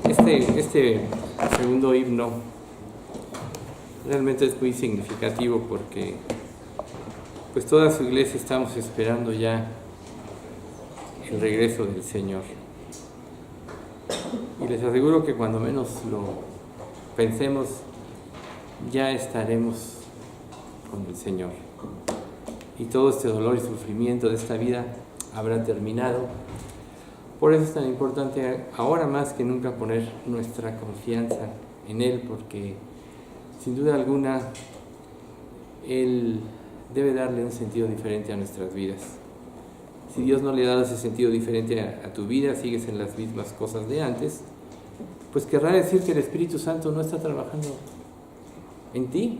Este segundo himno realmente es muy significativo porque pues toda su iglesia estamos esperando ya el regreso del Señor. Y les aseguro que cuando menos lo pensemos, ya estaremos con el Señor. Y todo este dolor y sufrimiento de esta vida habrá terminado. Por eso es tan importante ahora más que nunca poner nuestra confianza en Él, porque sin duda alguna Él debe darle un sentido diferente a nuestras vidas. Si Dios no le ha dado ese sentido diferente a tu vida, sigues en las mismas cosas de antes, pues querrá decir que el Espíritu Santo no está trabajando en ti,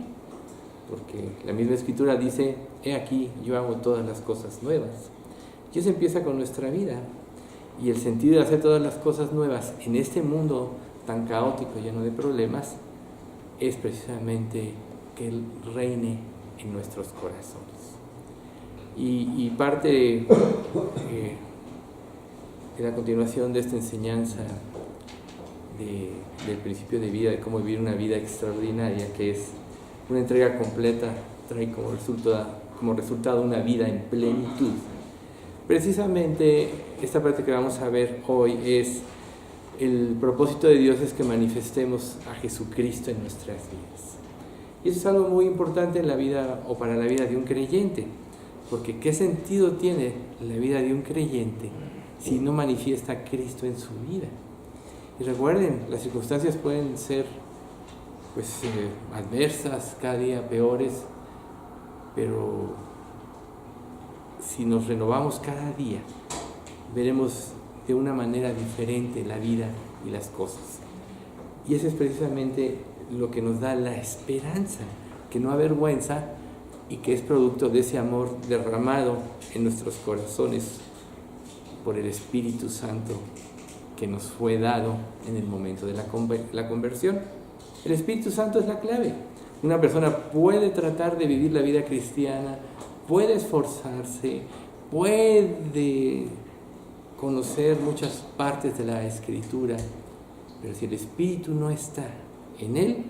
porque la misma Escritura dice: he aquí, yo hago todas las cosas nuevas. Y eso empieza con nuestra vida. Y el sentido de hacer todas las cosas nuevas en este mundo tan caótico, lleno de problemas, es precisamente que Él reine en nuestros corazones. Y parte de la continuación de esta enseñanza del principio de vida, de cómo vivir una vida extraordinaria, que es una entrega completa, trae como resultado una vida en plenitud. Precisamente esta parte que vamos a ver hoy es el propósito de Dios, es que manifestemos a Jesucristo en nuestras vidas. Y eso es algo muy importante en la vida o para la vida de un creyente, porque ¿qué sentido tiene la vida de un creyente si no manifiesta a Cristo en su vida? Y recuerden, las circunstancias pueden ser adversas, cada día peores, pero si nos renovamos cada día, veremos de una manera diferente la vida y las cosas. Y eso es precisamente lo que nos da la esperanza, que no avergüenza y que es producto de ese amor derramado en nuestros corazones por el Espíritu Santo que nos fue dado en el momento de la conversión. El Espíritu Santo es la clave. Una persona puede tratar de vivir la vida cristiana, puede esforzarse, puede conocer muchas partes de la Escritura, pero si el Espíritu no está en él,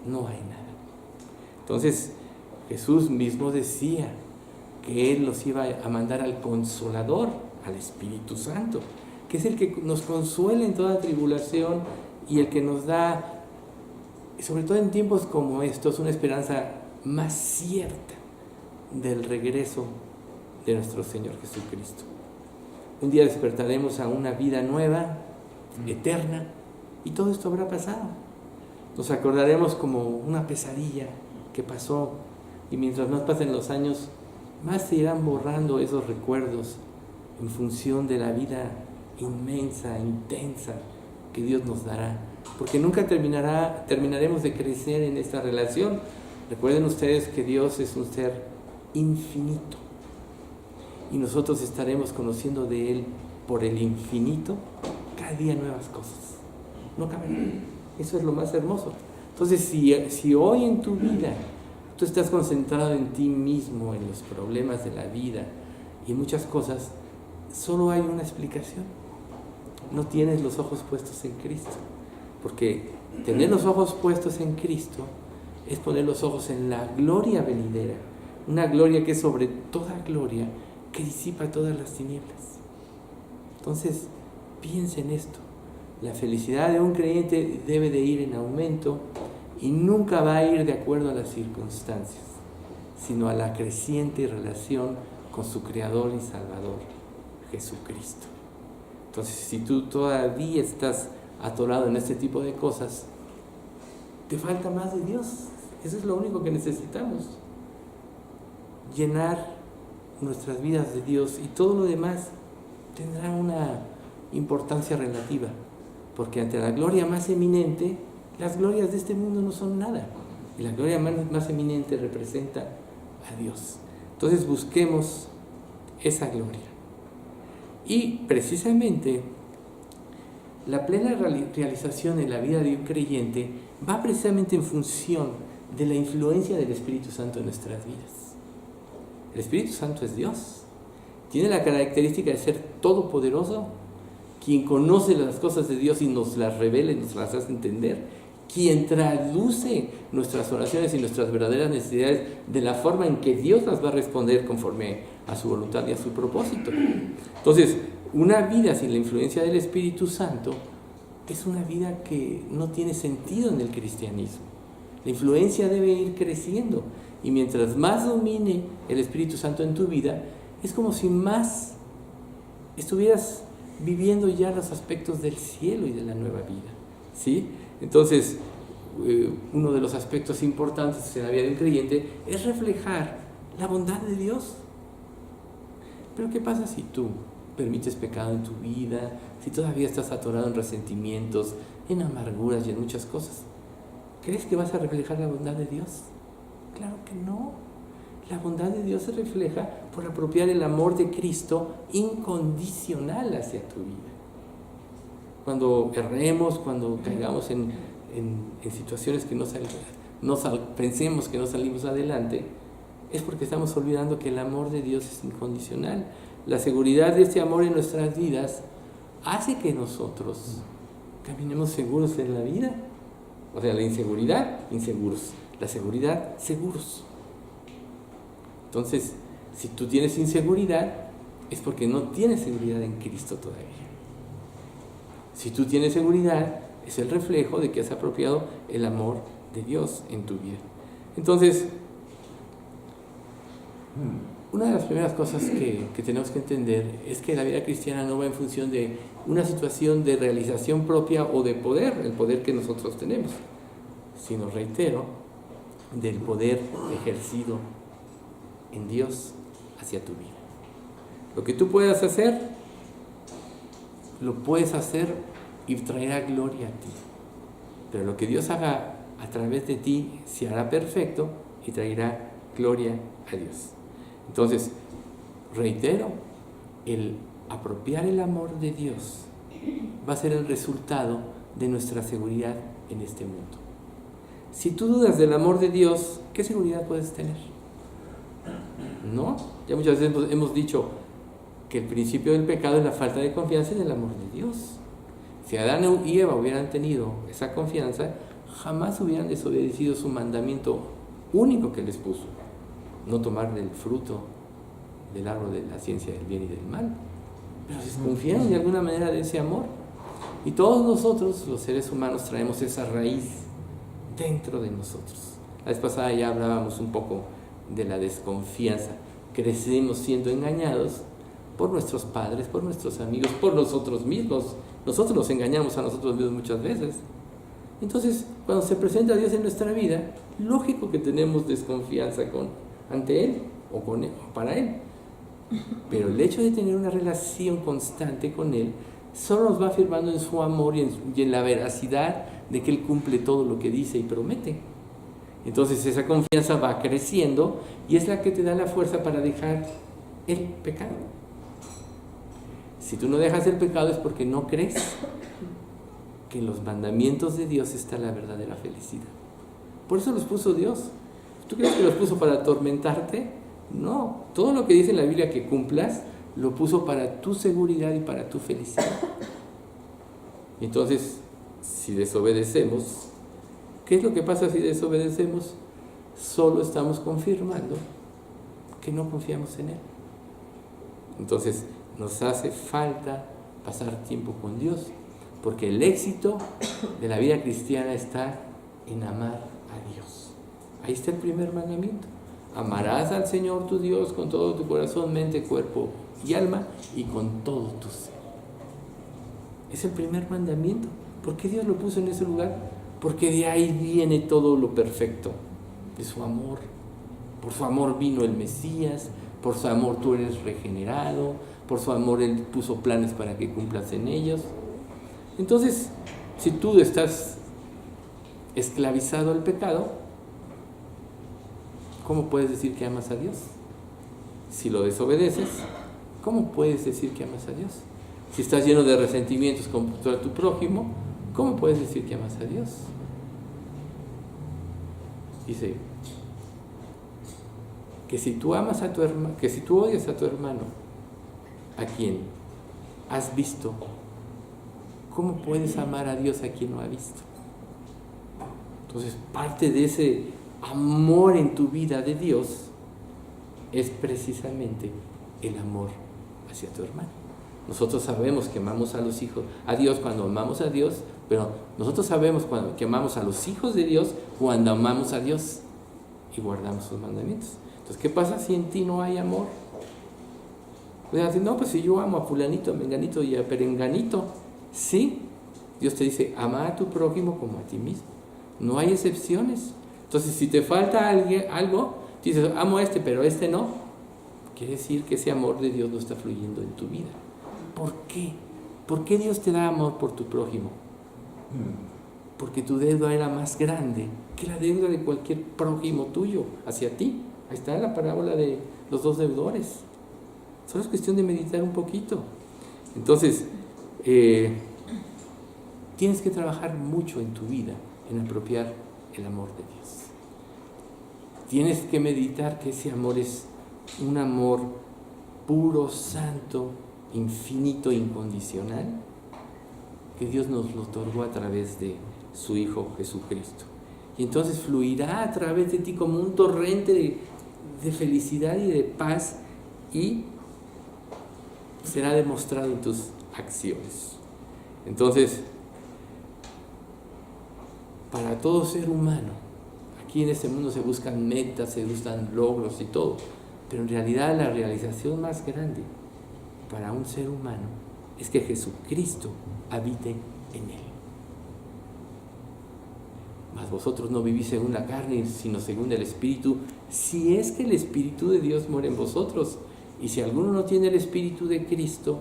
no hay nada. Entonces Jesús mismo decía que Él nos iba a mandar al Consolador, al Espíritu Santo, que es el que nos consuela en toda tribulación y el que nos da, sobre todo en tiempos como estos, una esperanza más cierta del regreso de nuestro Señor Jesucristo. Un día despertaremos a una vida nueva, eterna, y todo esto habrá pasado. Nos acordaremos como una pesadilla que pasó, y mientras más pasen los años, más se irán borrando esos recuerdos en función de la vida inmensa, intensa que Dios nos dará, porque nunca terminaremos de crecer en esta relación. Recuerden ustedes que Dios es un ser infinito y nosotros estaremos conociendo de Él por el infinito cada día nuevas cosas. No cabe nada. Eso es lo más hermoso. Entonces, si hoy en tu vida tú estás concentrado en ti mismo, en los problemas de la vida y muchas cosas, solo hay una explicación: no tienes los ojos puestos en Cristo. Porque tener los ojos puestos en Cristo es poner los ojos en la gloria venidera, una gloria que es sobre toda gloria, que disipa todas las tinieblas. Entonces, piensa en esto. La felicidad de un creyente debe de ir en aumento y nunca va a ir de acuerdo a las circunstancias, sino a la creciente relación con su Creador y Salvador, Jesucristo. Entonces, si tú todavía estás atorado en este tipo de cosas, te falta más de Dios. Eso es lo único que necesitamos: llenar nuestras vidas de Dios, y todo lo demás tendrá una importancia relativa, porque ante la gloria más eminente, las glorias de este mundo no son nada, y la gloria más eminente representa a Dios. Entonces busquemos esa gloria. Y precisamente la plena realización en la vida de un creyente va precisamente en función de la influencia del Espíritu Santo en nuestras vidas. El Espíritu Santo es Dios. Tiene la característica de ser todopoderoso, quien conoce las cosas de Dios y nos las revela y nos las hace entender, quien traduce nuestras oraciones y nuestras verdaderas necesidades de la forma en que Dios las va a responder conforme a su voluntad y a su propósito. Entonces, una vida sin la influencia del Espíritu Santo es una vida que no tiene sentido en el cristianismo. La influencia debe ir creciendo, y mientras más domine el Espíritu Santo en tu vida, es como si más estuvieras viviendo ya los aspectos del cielo y de la nueva vida, ¿sí? Entonces, uno de los aspectos importantes en la vida de un creyente es reflejar la bondad de Dios. Pero ¿qué pasa si tú permites pecado en tu vida, si todavía estás atorado en resentimientos, en amarguras y en muchas cosas? ¿Crees que vas a reflejar la bondad de Dios? Claro que no. La bondad de Dios se refleja por apropiar el amor de Cristo incondicional hacia tu vida. Cuando erremos, cuando caigamos en situaciones que pensemos que no salimos adelante, es porque estamos olvidando que el amor de Dios es incondicional. La seguridad de este amor en nuestras vidas hace que nosotros caminemos seguros en la vida. O sea, la inseguridad, inseguros. La seguridad, seguros. Entonces, si tú tienes inseguridad, es porque no tienes seguridad en Cristo todavía. Si tú tienes seguridad, es el reflejo de que has apropiado el amor de Dios en tu vida. Entonces, una de las primeras cosas que tenemos que entender es que la vida cristiana no va en función de una situación de realización propia o de poder, el poder que nosotros tenemos, sino, reitero, del poder ejercido en Dios hacia tu vida. Lo que tú puedas hacer, lo puedes hacer y traerá gloria a ti. Pero lo que Dios haga a través de ti se hará perfecto y traerá gloria a Dios. Entonces, reitero, el apropiar el amor de Dios va a ser el resultado de nuestra seguridad en este mundo. Si tú dudas del amor de Dios, ¿qué seguridad puedes tener? ¿No? Ya muchas veces hemos dicho que el principio del pecado es la falta de confianza en el amor de Dios. Si Adán y Eva hubieran tenido esa confianza, jamás hubieran desobedecido su mandamiento único que les puso: no tomar del fruto del árbol de la ciencia del bien y del mal. Pero desconfiaron de alguna manera de ese amor. Y todos nosotros, los seres humanos, traemos esa raíz dentro de nosotros. La vez pasada ya hablábamos un poco de la desconfianza. Crecemos siendo engañados por nuestros padres, por nuestros amigos, por nosotros mismos. Nosotros nos engañamos a nosotros mismos muchas veces. Entonces, cuando se presenta Dios en nuestra vida, lógico que tenemos desconfianza ante Él o para Él. Pero el hecho de tener una relación constante con Él solo nos va afirmando en su amor y en la veracidad de que Él cumple todo lo que dice y promete. Entonces esa confianza va creciendo y es la que te da la fuerza para dejar el pecado. Si tú no dejas el pecado es porque no crees que en los mandamientos de Dios está la verdadera felicidad. Por eso los puso Dios. ¿Tú crees que los puso para atormentarte? No, todo lo que dice en la Biblia que cumplas, lo puso para tu seguridad y para tu felicidad. Entonces, si desobedecemos, ¿qué es lo que pasa si desobedecemos? Solo estamos confirmando que no confiamos en Él. Entonces, nos hace falta pasar tiempo con Dios, porque el éxito de la vida cristiana está en amar a Dios. Ahí está el primer mandamiento. Amarás al Señor tu Dios con todo tu corazón, mente, cuerpo y alma y con todo tu ser. Es el primer mandamiento. ¿Por qué Dios lo puso en ese lugar? Porque de ahí viene todo lo perfecto, de su amor. Por su amor vino el Mesías, por su amor tú eres regenerado, por su amor Él puso planes para que cumplas en ellos. Entonces, si tú estás esclavizado al pecado, ¿cómo puedes decir que amas a Dios? Si lo desobedeces, ¿cómo puedes decir que amas a Dios? Si estás lleno de resentimientos contra tu prójimo, ¿cómo puedes decir que amas a Dios? Dice que si tú amas a tu hermano, que si tú odias a tu hermano, a quien has visto ¿cómo puedes amar a Dios a quien no ha visto? Entonces, parte de ese amor en tu vida de Dios es precisamente el amor hacia tu hermano. Nosotros sabemos que amamos a Dios cuando amamos a Dios, pero nosotros sabemos que amamos a los hijos de Dios cuando amamos a Dios y guardamos sus mandamientos. Entonces, ¿qué pasa si en ti no hay amor? Pues decir, no, pues si yo amo a fulanito, a menganito y a perenganito, sí, Dios te dice, ama a tu prójimo como a ti mismo. No hay excepciones. Entonces, si te falta algo, dices, amo a este, pero a este no, quiere decir que ese amor de Dios no está fluyendo en tu vida. ¿Por qué? ¿Por qué Dios te da amor por tu prójimo? Porque tu deuda era más grande que la deuda de cualquier prójimo tuyo hacia ti. Ahí está la parábola de los dos deudores. Solo es cuestión de meditar un poquito. Entonces, tienes que trabajar mucho en tu vida en apropiar el amor de Dios. Tienes que meditar que ese amor es un amor puro, santo, infinito, incondicional, que Dios nos lo otorgó a través de su Hijo Jesucristo. Y entonces fluirá a través de ti como un torrente de felicidad y de paz, y será demostrado en tus acciones. Entonces, para todo ser humano, aquí en este mundo se buscan metas, se buscan logros y todo, pero en realidad la realización más grande para un ser humano es que Jesucristo habite en él. Mas vosotros no vivís según la carne, sino según el Espíritu, si es que el Espíritu de Dios mora en vosotros. Y si alguno no tiene el Espíritu de Cristo,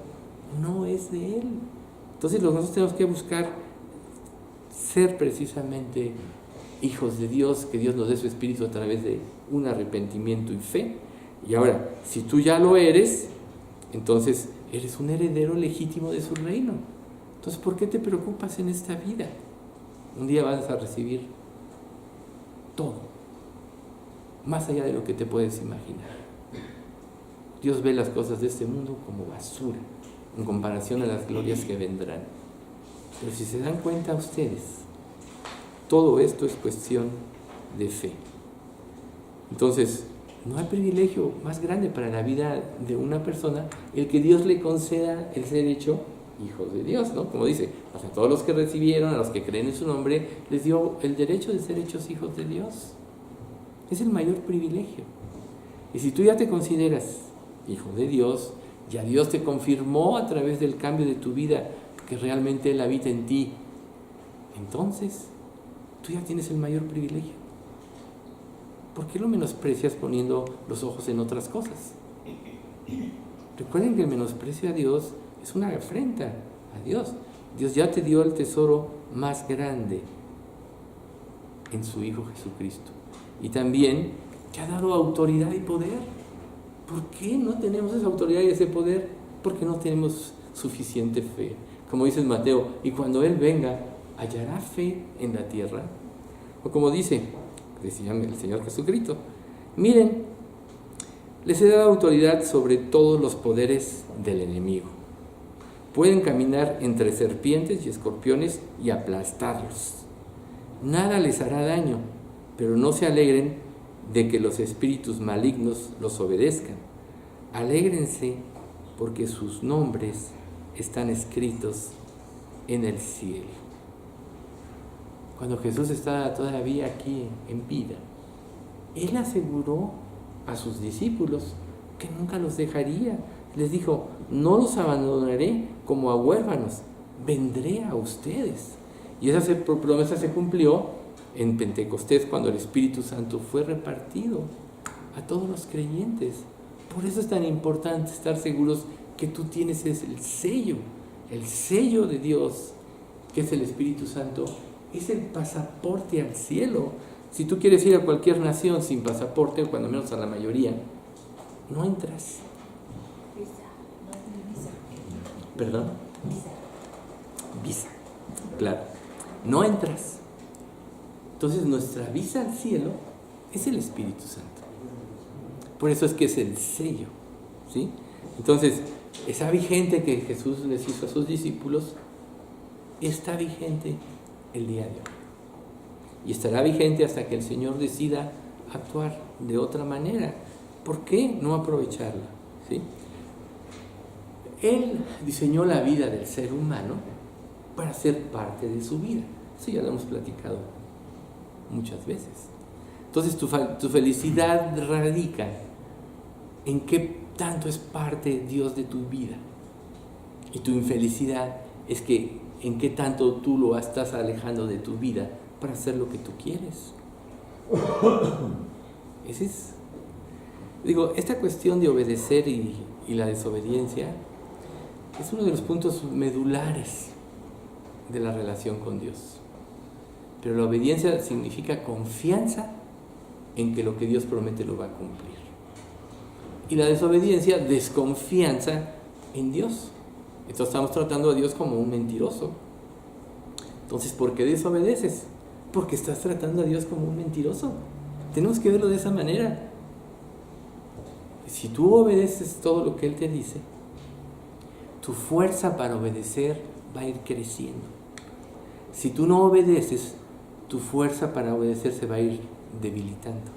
no es de él. Entonces nosotros tenemos que buscar ser precisamente hijos de Dios, que Dios nos dé su Espíritu a través de un arrepentimiento y fe. Y ahora, si tú ya lo eres, entonces eres un heredero legítimo de su reino. Entonces, ¿por qué te preocupas en esta vida? Un día vas a recibir todo, más allá de lo que te puedes imaginar. Dios ve las cosas de este mundo como basura en comparación a las glorias que vendrán. Pero si se dan cuenta ustedes, todo esto es cuestión de fe. Entonces, no hay privilegio más grande para la vida de una persona el que Dios le conceda el ser hecho hijos de Dios, ¿no? Como dice, a todos los que recibieron, a los que creen en su nombre, les dio el derecho de ser hechos hijos de Dios. Es el mayor privilegio. Y si tú ya te consideras hijo de Dios, ya Dios te confirmó a través del cambio de tu vida que realmente Él habita en ti, entonces tú ya tienes el mayor privilegio. ¿Por qué lo menosprecias poniendo los ojos en otras cosas? Recuerden que el menosprecio a Dios es una afrenta a Dios. Dios ya te dio el tesoro más grande en su Hijo Jesucristo. Y también te ha dado autoridad y poder. ¿Por qué no tenemos esa autoridad y ese poder? Porque no tenemos suficiente fe. Como dice Mateo, y cuando Él venga, ¿hallará fe en la tierra? O como decía el Señor Jesucristo, miren, les he dado autoridad sobre todos los poderes del enemigo. Pueden caminar entre serpientes y escorpiones y aplastarlos. Nada les hará daño, pero no se alegren de que los espíritus malignos los obedezcan. Alégrense porque sus nombres están escritos en el cielo. Cuando Jesús estaba todavía aquí en vida, Él aseguró a sus discípulos que nunca los dejaría. Les dijo, no los abandonaré como a huérfanos, vendré a ustedes. Y esa promesa se cumplió en Pentecostés, cuando el Espíritu Santo fue repartido a todos los creyentes. Por eso es tan importante estar seguros que tú tienes el sello de Dios, que es el Espíritu Santo, es el pasaporte al cielo. Si tú quieres ir a cualquier nación sin pasaporte, o cuando menos a la mayoría, no entras. ¿Perdón? Visa. Claro. No entras. Entonces nuestra visa al cielo es el Espíritu Santo. Por eso es que es el sello, ¿sí? Entonces, esa vigente que Jesús les hizo a sus discípulos, está vigente el día de hoy. Y estará vigente hasta que el Señor decida actuar de otra manera. ¿Por qué no aprovecharla? ¿Sí? Él diseñó la vida del ser humano para ser parte de su vida. Eso ya lo hemos platicado muchas veces. Entonces tu felicidad radica en qué tanto es parte Dios de tu vida. Y tu infelicidad es que en qué tanto tú lo estás alejando de tu vida para hacer lo que tú quieres. Ese es. Digo, esta cuestión de obedecer y la desobediencia es uno de los puntos medulares de la relación con Dios. Pero la obediencia significa confianza en que lo que Dios promete lo va a cumplir. Y la desobediencia, desconfianza en Dios. Entonces estamos tratando a Dios como un mentiroso. Entonces, ¿por qué desobedeces? Porque estás tratando a Dios como un mentiroso. Tenemos que verlo de esa manera. Si tú obedeces todo lo que Él te dice, tu fuerza para obedecer va a ir creciendo. Si tú no obedeces, tu fuerza para obedecer se va a ir debilitando.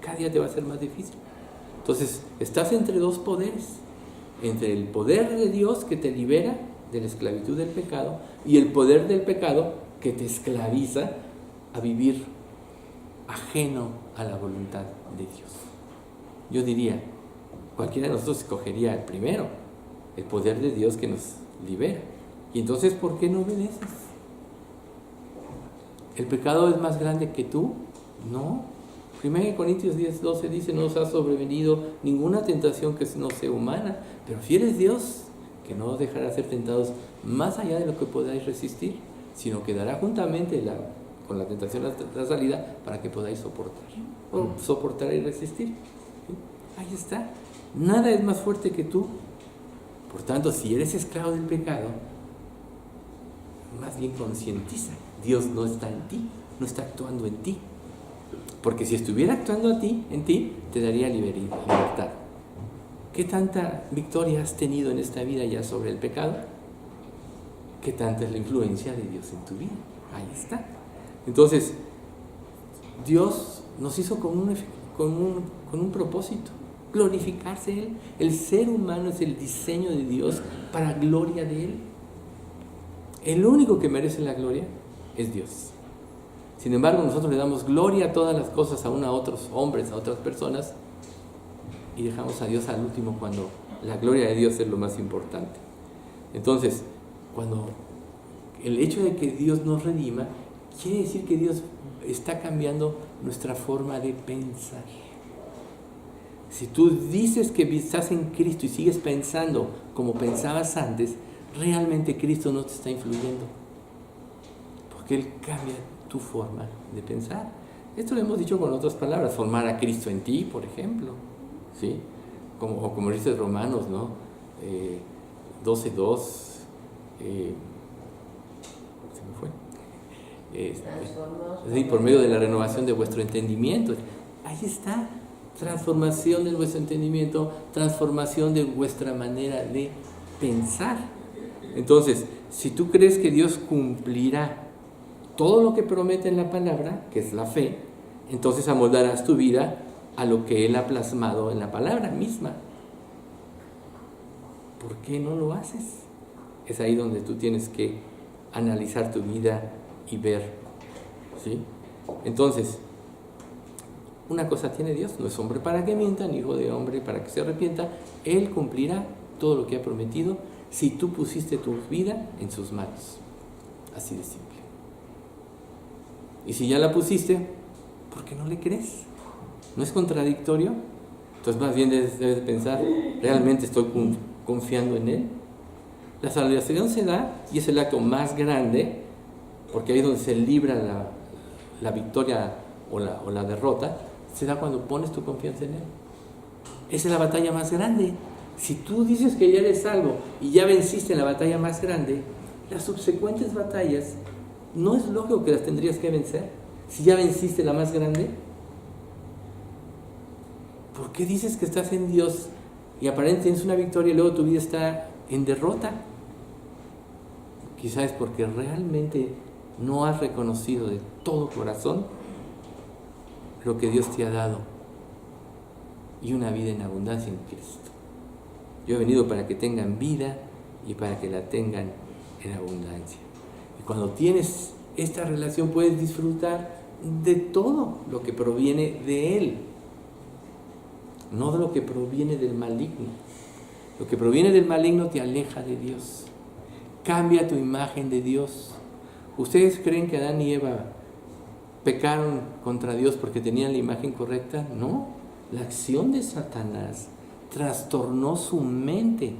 Cada día te va a ser más difícil. Entonces, estás entre dos poderes. Entre el poder de Dios que te libera de la esclavitud del pecado y el poder del pecado que te esclaviza a vivir ajeno a la voluntad de Dios. Yo diría, cualquiera de nosotros escogería el primero, el poder de Dios que nos libera. Y entonces, ¿por qué no obedeces? ¿El pecado es más grande que tú? No. 1 Corintios 10:12 dice, no os ha sobrevenido ninguna tentación que no sea humana, pero fiel es Dios, que no os dejará ser tentados más allá de lo que podáis resistir, sino que dará juntamente con la tentación la salida para que podáis soportar. O soportar y resistir. ¿Sí? Ahí está. Nada es más fuerte que tú. Por tanto, si eres esclavo del pecado, más bien concientiza. Dios no está en ti, no está actuando en ti. Porque si estuviera actuando en ti, te daría libertad. ¿Qué tanta victoria has tenido en esta vida ya sobre el pecado? ¿Qué tanta es la influencia de Dios en tu vida? Ahí está. Entonces, Dios nos hizo con un propósito, glorificarse Él. El ser humano es el diseño de Dios para gloria de Él. El único que merece la gloria es Dios. Sin embargo, nosotros le damos gloria a todas las cosas, aún a otros hombres, a otras personas, y dejamos a Dios al último cuando la gloria de Dios es lo más importante. Entonces, cuando el hecho de que Dios nos redima, quiere decir que Dios está cambiando nuestra forma de pensar. Si tú dices que estás en Cristo y sigues pensando como pensabas antes, realmente Cristo no te está influyendo, porque Él cambia tu forma de pensar. Esto lo hemos dicho con otras palabras, formar a Cristo en ti, por ejemplo, ¿sí? Como dice Romanos, ¿no? 12:2, se me fue. Sí, por medio de la renovación de vuestro entendimiento. Ahí está, transformación de vuestro entendimiento, transformación de vuestra manera de pensar. Entonces, si tú crees que Dios cumplirá todo lo que promete en la palabra, que es la fe, entonces amoldarás tu vida a lo que Él ha plasmado en la palabra misma. ¿Por qué no lo haces? Es ahí donde tú tienes que analizar tu vida y ver, ¿sí? Entonces, una cosa tiene Dios, no es hombre para que mienta, ni hijo de hombre para que se arrepienta. Él cumplirá todo lo que ha prometido si tú pusiste tu vida en sus manos. Así de simple. Y si ya la pusiste, ¿por qué no le crees? ¿No es contradictorio? Entonces más bien debes pensar, ¿realmente estoy confiando en Él? La salvación se da, y es el acto más grande, porque ahí es donde se libra la victoria o la derrota, se da cuando pones tu confianza en Él. Esa es la batalla más grande. Si tú dices que ya eres salvo y ya venciste en la batalla más grande, las subsecuentes batallas no es lógico que las tendrías que vencer. Si ya venciste la más grande, ¿por qué dices que estás en Dios y aparentemente tienes una victoria y luego tu vida está en derrota? quizás es porque realmente no has reconocido de todo corazón lo que Dios te ha dado y una vida en abundancia en Cristo. Yo he venido para que tengan vida y para que la tengan en abundancia. Y cuando tienes esta relación puedes disfrutar de todo lo que proviene de Él, no de lo que proviene del maligno. Lo que proviene del maligno te aleja de Dios, cambia tu imagen de Dios. ¿Ustedes creen que Adán y Eva pecaron contra Dios porque tenían la imagen correcta? No, la acción de Satanás trastornó su mente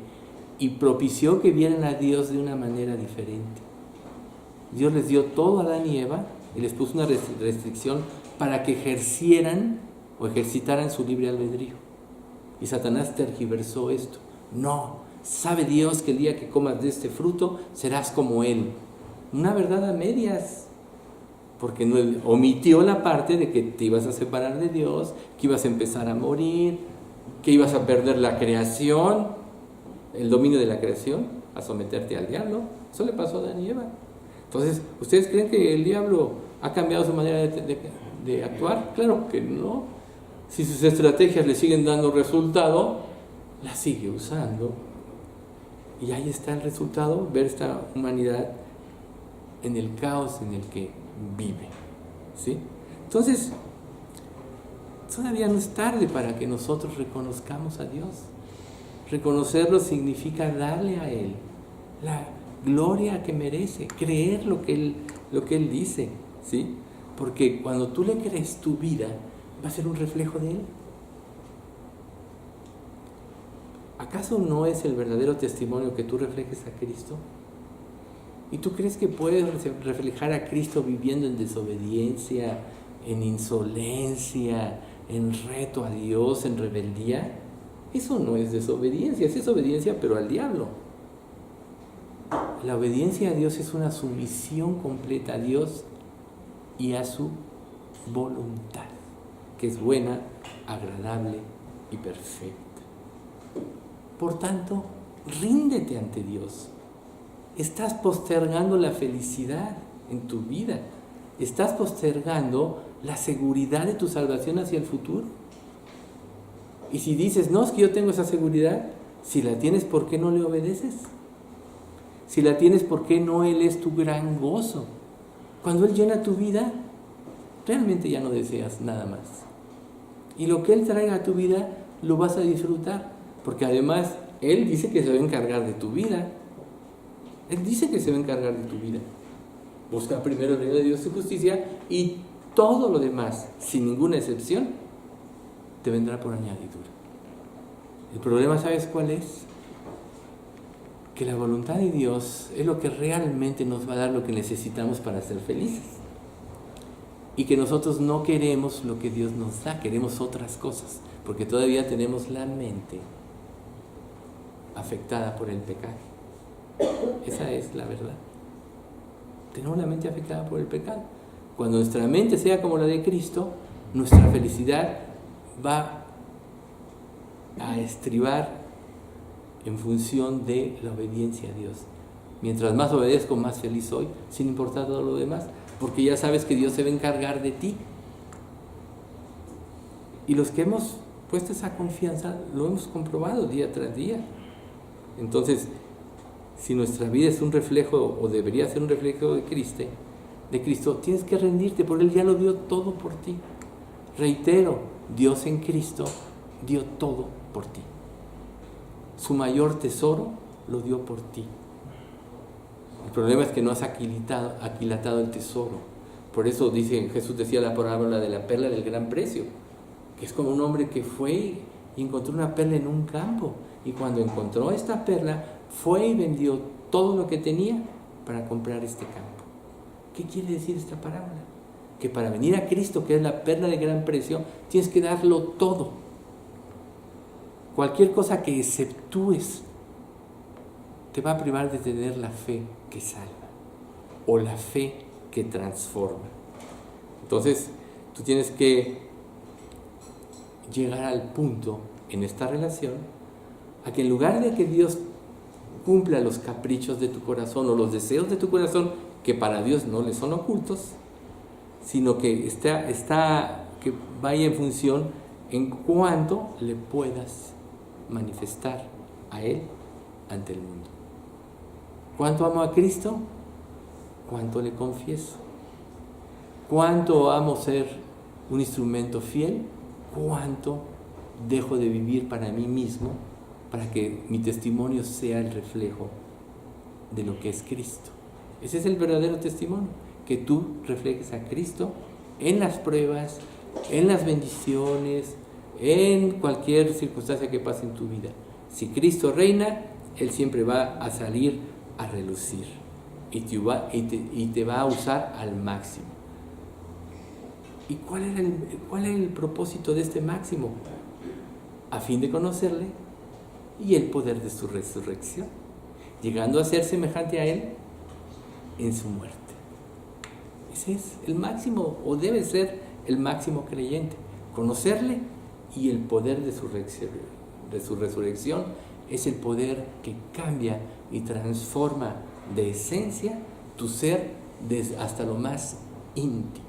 y propició que vieran a Dios de una manera diferente. Dios les dio todo a Adán y Eva y les puso una restricción para que ejercitaran su libre albedrío. Y Satanás tergiversó esto. No, sabe Dios que el día que comas de este fruto serás como Él. Una verdad a medias, porque omitió la parte de que te ibas a separar de Dios, que ibas a empezar a morir, que ibas a perder la creación, el dominio de la creación, a someterte al diablo. Eso le pasó a Adán y Eva. Entonces, ¿ustedes creen que el diablo ha cambiado su manera de actuar? Claro que no. Si sus estrategias le siguen dando resultado, las sigue usando. Y ahí está el resultado, ver esta humanidad en el caos en el que vive. ¿Sí? Entonces, todavía no es tarde para que nosotros reconozcamos a Dios. Reconocerlo significa darle a Él la gloria que merece, creer lo que Él dice, ¿sí? Porque cuando tú le crees tu vida, va a ser un reflejo de Él. ¿Acaso no es el verdadero testimonio que tú reflejes a Cristo? ¿Y tú crees que puedes reflejar a Cristo viviendo en desobediencia, en insolencia, en reto a Dios, en rebeldía? Eso no es desobediencia, es obediencia pero al diablo. La obediencia a Dios es una sumisión completa a Dios y a su voluntad, que es buena, agradable y perfecta. Por tanto, ríndete ante Dios. Estás postergando la felicidad en tu vida. Estás postergando la seguridad de tu salvación hacia el futuro. Y si dices, no, es que yo tengo esa seguridad, si la tienes, ¿por qué no le obedeces? Si la tienes, ¿por qué no Él es tu gran gozo? Cuando Él llena tu vida, realmente ya no deseas nada más. Y lo que Él traiga a tu vida, lo vas a disfrutar. Porque además, Él dice que se va a encargar de tu vida. Él dice que se va a encargar de tu vida. Busca primero el reino de Dios y su justicia y todo lo demás, sin ninguna excepción, te vendrá por añadidura. El problema, ¿sabes cuál es? Que la voluntad de Dios es lo que realmente nos va a dar lo que necesitamos para ser felices. Y que nosotros no queremos lo que Dios nos da, queremos otras cosas, porque todavía tenemos la mente afectada por el pecado. Esa es la verdad. Tenemos la mente afectada por el pecado. Cuando nuestra mente sea como la de Cristo, nuestra felicidad va a estribar en función de la obediencia a Dios. Mientras más obedezco, más feliz soy, sin importar todo lo demás, porque ya sabes que Dios se va a encargar de ti. Y los que hemos puesto esa confianza, lo hemos comprobado día tras día. Entonces, si nuestra vida es un reflejo, o debería ser un reflejo de Cristo, tienes que rendirte, porque Él ya lo dio todo por ti. Reitero, Dios en Cristo dio todo por ti. Su mayor tesoro lo dio por ti. El problema es que no has aquilatado el tesoro. Por eso Jesús decía la parábola de la perla del gran precio, que es como un hombre que fue y encontró una perla en un campo, y cuando encontró esta perla, fue y vendió todo lo que tenía para comprar este campo. ¿Qué quiere decir esta parábola? Que para venir a Cristo, que es la perla de gran precio, tienes que darlo todo. Cualquier cosa que exceptúes te va a privar de tener la fe que salva o la fe que transforma. Entonces, tú tienes que llegar al punto en esta relación a que en lugar de que Dios cumpla los caprichos de tu corazón o los deseos de tu corazón, que para Dios no le son ocultos, sino que que vaya en función en cuanto le puedas manifestar a Él ante el mundo. ¿Cuánto amo a Cristo? ¿Cuánto le confieso? ¿Cuánto amo ser un instrumento fiel? ¿Cuánto dejo de vivir para mí mismo, para que mi testimonio sea el reflejo de lo que es Cristo? Ese es el verdadero testimonio, que tú reflejes a Cristo en las pruebas, en las bendiciones, en cualquier circunstancia que pase en tu vida. Si Cristo reina, Él siempre va a salir a relucir y te va a usar al máximo. ¿Y cuál era el propósito de este máximo? A fin de conocerle y el poder de su resurrección, llegando a ser semejante a Él en su muerte. Ese es el máximo, o debe ser el máximo creyente, conocerle y el poder de su resurrección es el poder que cambia y transforma de esencia tu ser hasta lo más íntimo.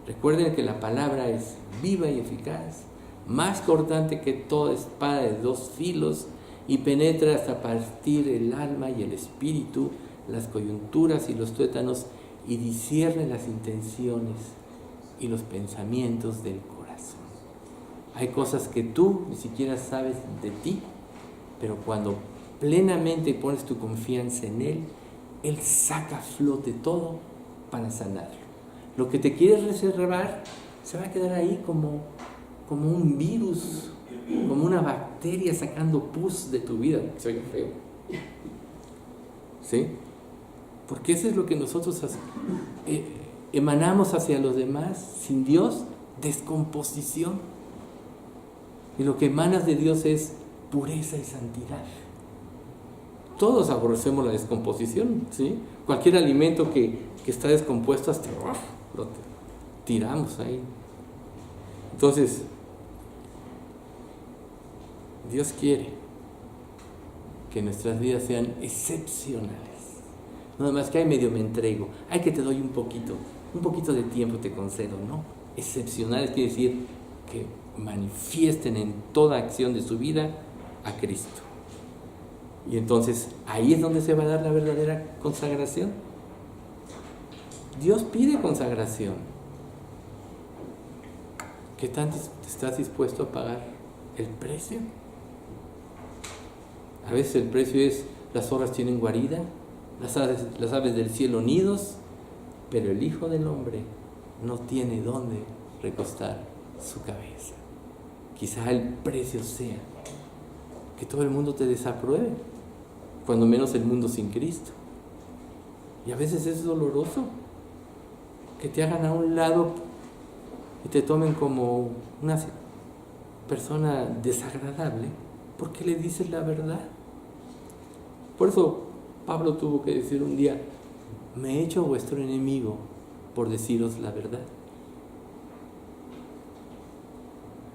Recuerden que la palabra es viva y eficaz, más cortante que toda espada de 2 filos y penetra hasta partir el alma y el espíritu, las coyunturas y los tuétanos, y discierne las intenciones y los pensamientos del corazón. Hay cosas que tú ni siquiera sabes de ti, pero cuando plenamente pones tu confianza en Él, Él saca a flote todo para sanarlo. Lo que te quieres reservar se va a quedar ahí como un virus, como una bacteria sacando pus de tu vida. Se oye feo. ¿Sí? Porque eso es lo que nosotros emanamos hacia los demás. Sin Dios, descomposición. Y lo que emanas de Dios es pureza y santidad. Todos aborrecemos la descomposición, ¿sí? Cualquier alimento que está descompuesto, hasta lo tiramos ahí. Entonces, Dios quiere que nuestras vidas sean excepcionales. Nada más que medio me entrego, que te doy un poquito de tiempo te concedo, ¿no? Excepcionales quiere decir que manifiesten en toda acción de su vida a Cristo. Y entonces ahí es donde se va a dar la verdadera consagración. Dios pide consagración. ¿Qué tanto estás dispuesto a pagar el precio? A veces el precio es: las zorras tienen guarida, las aves del cielo nidos, pero el Hijo del Hombre no tiene dónde recostar su cabeza. Quizá el precio sea que todo el mundo te desapruebe, cuando menos el mundo sin Cristo. Y a veces es doloroso que te hagan a un lado y te tomen como una persona desagradable porque le dices la verdad. Por eso Pablo tuvo que decir un día: me he hecho vuestro enemigo por deciros la verdad.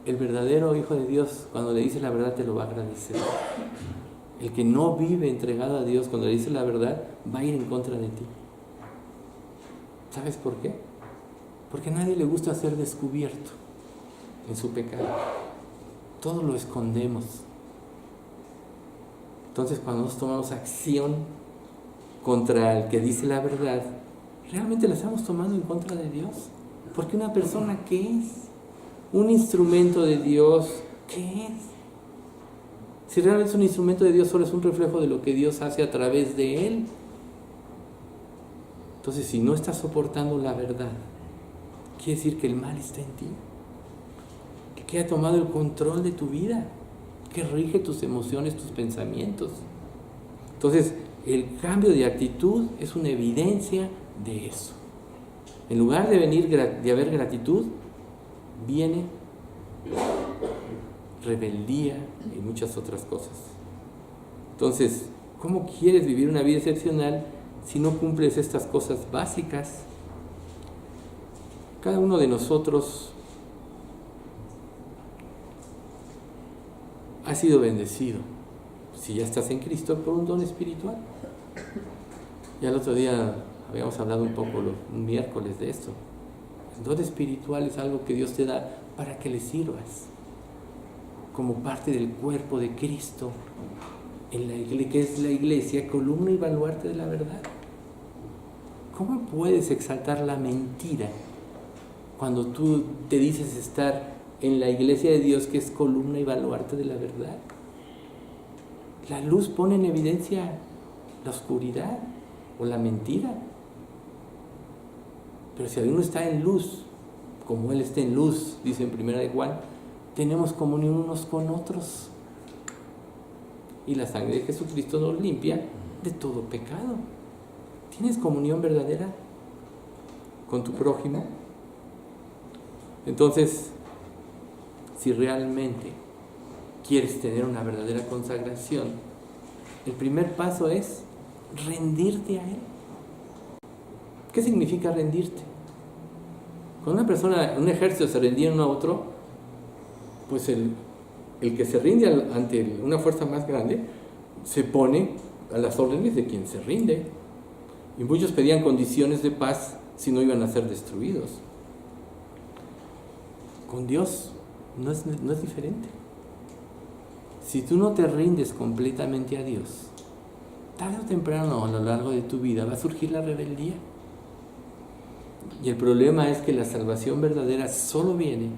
El verdadero Hijo de Dios, cuando le dice la verdad, te lo va a agradecer. El que no vive entregado a Dios, cuando le dice la verdad, va a ir en contra de ti. ¿Sabes por qué? Porque a nadie le gusta ser descubierto en su pecado. Todo lo escondemos. Entonces, cuando nos tomamos acción contra el que dice la verdad, realmente la estamos tomando en contra de Dios. Porque una persona, ¿qué es? Un instrumento de Dios, ¿qué es? Si realmente es un instrumento de Dios, solo es un reflejo de lo que Dios hace a través de él. Entonces, si no estás soportando la verdad, quiere decir que el mal está en ti, que ha tomado el control de tu vida, que rige tus emociones, tus pensamientos. Entonces, el cambio de actitud es una evidencia de eso. En lugar de haber gratitud, viene rebeldía y muchas otras cosas. Entonces, ¿cómo quieres vivir una vida excepcional si no cumples estas cosas básicas? Cada uno de nosotros ha sido bendecido, si ya estás en Cristo, por un don espiritual. Ya el otro día habíamos hablado un poco un miércoles de esto. El don espiritual es algo que Dios te da para que le sirvas como parte del cuerpo de Cristo, en la iglesia, que es la iglesia, columna y baluarte de la verdad. ¿Cómo puedes exaltar la mentira cuando tú te dices estar en la iglesia de Dios, que es columna y baluarte de la verdad? La luz pone en evidencia la oscuridad o la mentira. Pero si alguno está en luz, como Él está en luz, dice en 1 Juan, tenemos comunión unos con otros. Y la sangre de Jesucristo nos limpia de todo pecado. ¿Tienes comunión verdadera con tu prójimo? Entonces, si realmente quieres tener una verdadera consagración, el primer paso es rendirte a Él. ¿Qué significa rendirte? Cuando una persona, un ejército se rendía uno a otro, pues el que se rinde ante una fuerza más grande se pone a las órdenes de quien se rinde. Y muchos pedían condiciones de paz si no iban a ser destruidos. Con Dios no es diferente. Si tú no te rindes completamente a Dios, tarde o temprano a lo largo de tu vida va a surgir la rebeldía. Y el problema es que la salvación verdadera solo viene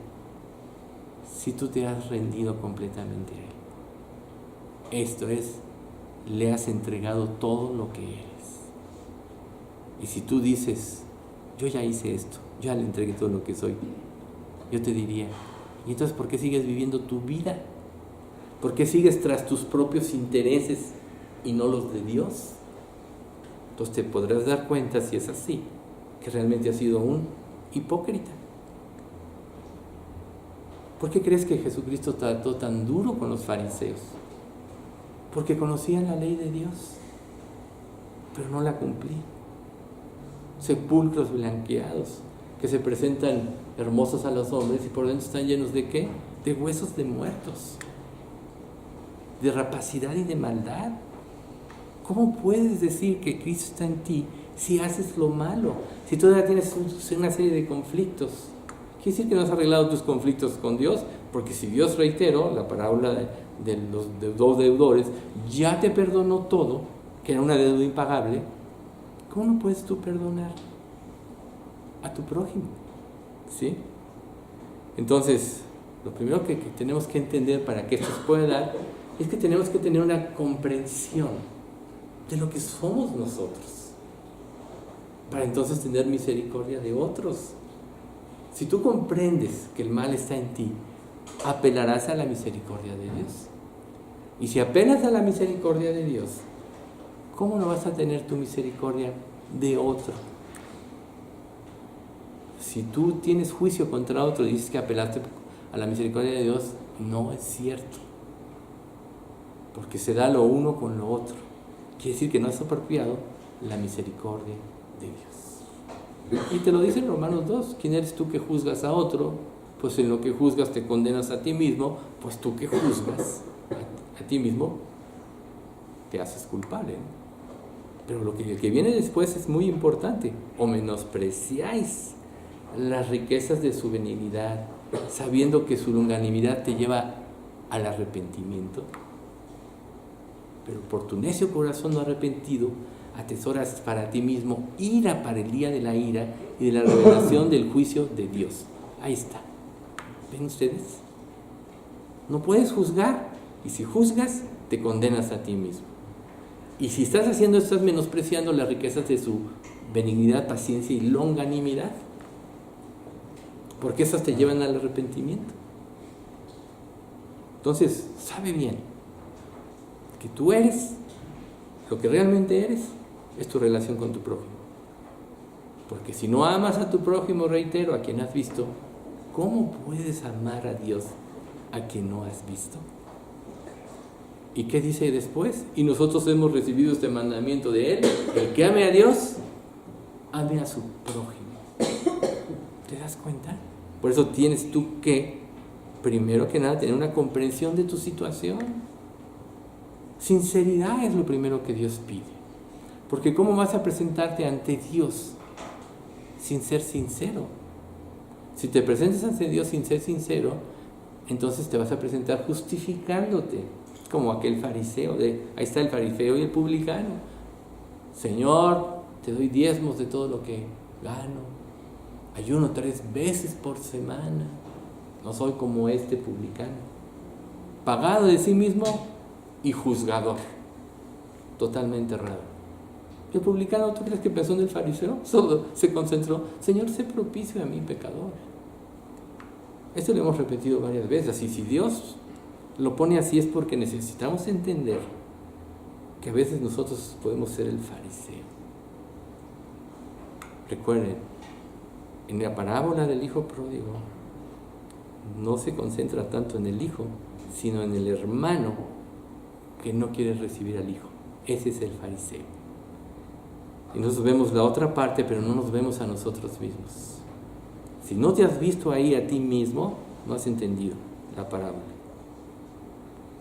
si tú te has rendido completamente a Él. Esto es, le has entregado todo lo que eres. Y si tú dices, yo ya hice esto, ya le entregué todo lo que soy, yo te diría, ¿y entonces por qué sigues viviendo tu vida? ¿Por qué sigues tras tus propios intereses y no los de Dios? Entonces te podrás dar cuenta, si es así, que realmente has sido un hipócrita. ¿Por qué crees que Jesucristo trató tan duro con los fariseos? Porque conocían la ley de Dios, pero no la cumplían. Sepulcros blanqueados, que se presentan hermosos a los hombres y por dentro están llenos ¿de qué? De huesos de muertos, de rapacidad y de maldad. ¿Cómo puedes decir que Cristo está en ti si haces lo malo? Si todavía tienes una serie de conflictos. Quiere decir que no has arreglado tus conflictos con Dios, porque si Dios, reitero, la parábola de los dos deudores, ya te perdonó todo, que era una deuda impagable, ¿cómo no puedes tú perdonar a tu prójimo? ¿Sí? Entonces, lo primero que tenemos que entender para que esto se pueda dar es que tenemos que tener una comprensión de lo que somos nosotros, para entonces tener misericordia de otros. Si tú comprendes que el mal está en ti, apelarás a la misericordia de Dios. Y si apelas a la misericordia de Dios, ¿cómo no vas a tener tu misericordia de otro? Si tú tienes juicio contra otro y dices que apelaste a la misericordia de Dios, no es cierto. Porque se da lo uno con lo otro. Quiere decir que no es apropiado la misericordia de Dios. Y te lo dice en Romanos 2. ¿Quién eres tú que juzgas a otro? Pues en lo que juzgas te condenas a ti mismo. Pues tú que juzgas a ti mismo te haces culpable, ¿no? Pero el que viene después es muy importante. O menospreciáis las riquezas de su benignidad, sabiendo que su longanimidad te lleva al arrepentimiento. Pero por tu necio corazón no arrepentido, atesoras para ti mismo ira para el día de la ira y de la revelación del juicio de Dios. Ahí está. ¿Ven ustedes? No puedes juzgar, y si juzgas, te condenas a ti mismo. Y si estás haciendo esto, estás menospreciando las riquezas de su benignidad, paciencia y longanimidad, porque esas te llevan al arrepentimiento. Entonces, sabe bien que tú eres lo que realmente eres, es tu relación con tu prójimo. Porque si no amas a tu prójimo, reitero, a quien has visto, ¿cómo puedes amar a Dios a quien no has visto? ¿Y qué dice después? Y nosotros hemos recibido este mandamiento de Él: el que ame a Dios, ame a su prójimo. ¿Te das cuenta? Por eso tienes tú que, primero que nada, tener una comprensión de tu situación. Sinceridad es lo primero que Dios pide. Porque ¿cómo vas a presentarte ante Dios sin ser sincero? Si te presentas ante Dios sin ser sincero, entonces te vas a presentar justificándote, como aquel fariseo. Ahí está el fariseo y el publicano. Señor, te doy diezmos de todo lo que gano. Ayuno 3 veces por semana. No soy como este publicano. Pagado de sí mismo y juzgador. Totalmente errado. El publicano, ¿tú crees que pensó en el fariseo? Solo se concentró, Señor, sé propicio a mí, pecador. Esto lo hemos repetido varias veces. Y si Dios lo pone así es porque necesitamos entender que a veces nosotros podemos ser el fariseo. Recuerden, en la parábola del hijo pródigo no se concentra tanto en el hijo, sino en el hermano que no quiere recibir al hijo. Ese es el fariseo. Y nosotros vemos la otra parte, pero no nos vemos a nosotros mismos. Si no te has visto ahí a ti mismo, no has entendido la parábola.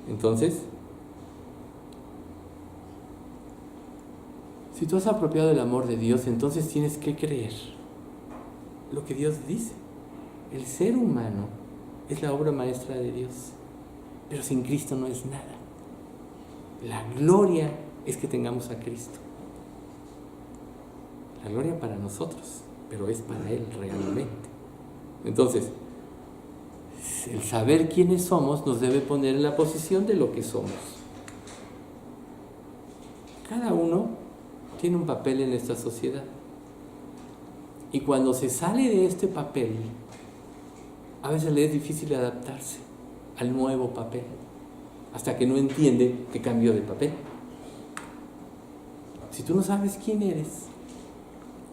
Entonces, si tú has apropiado el amor de Dios, entonces tienes que creer lo que Dios dice. El ser humano es la obra maestra de Dios, pero sin Cristo no es nada. La gloria es que tengamos a Cristo. La gloria para nosotros, pero es para Él realmente. Entonces, el saber quiénes somos nos debe poner en la posición de lo que somos. Cada uno tiene un papel en esta sociedad. Y cuando se sale de este papel, a veces le es difícil adaptarse al nuevo papel, hasta que no entiende que cambió de papel. Si tú no sabes quién eres,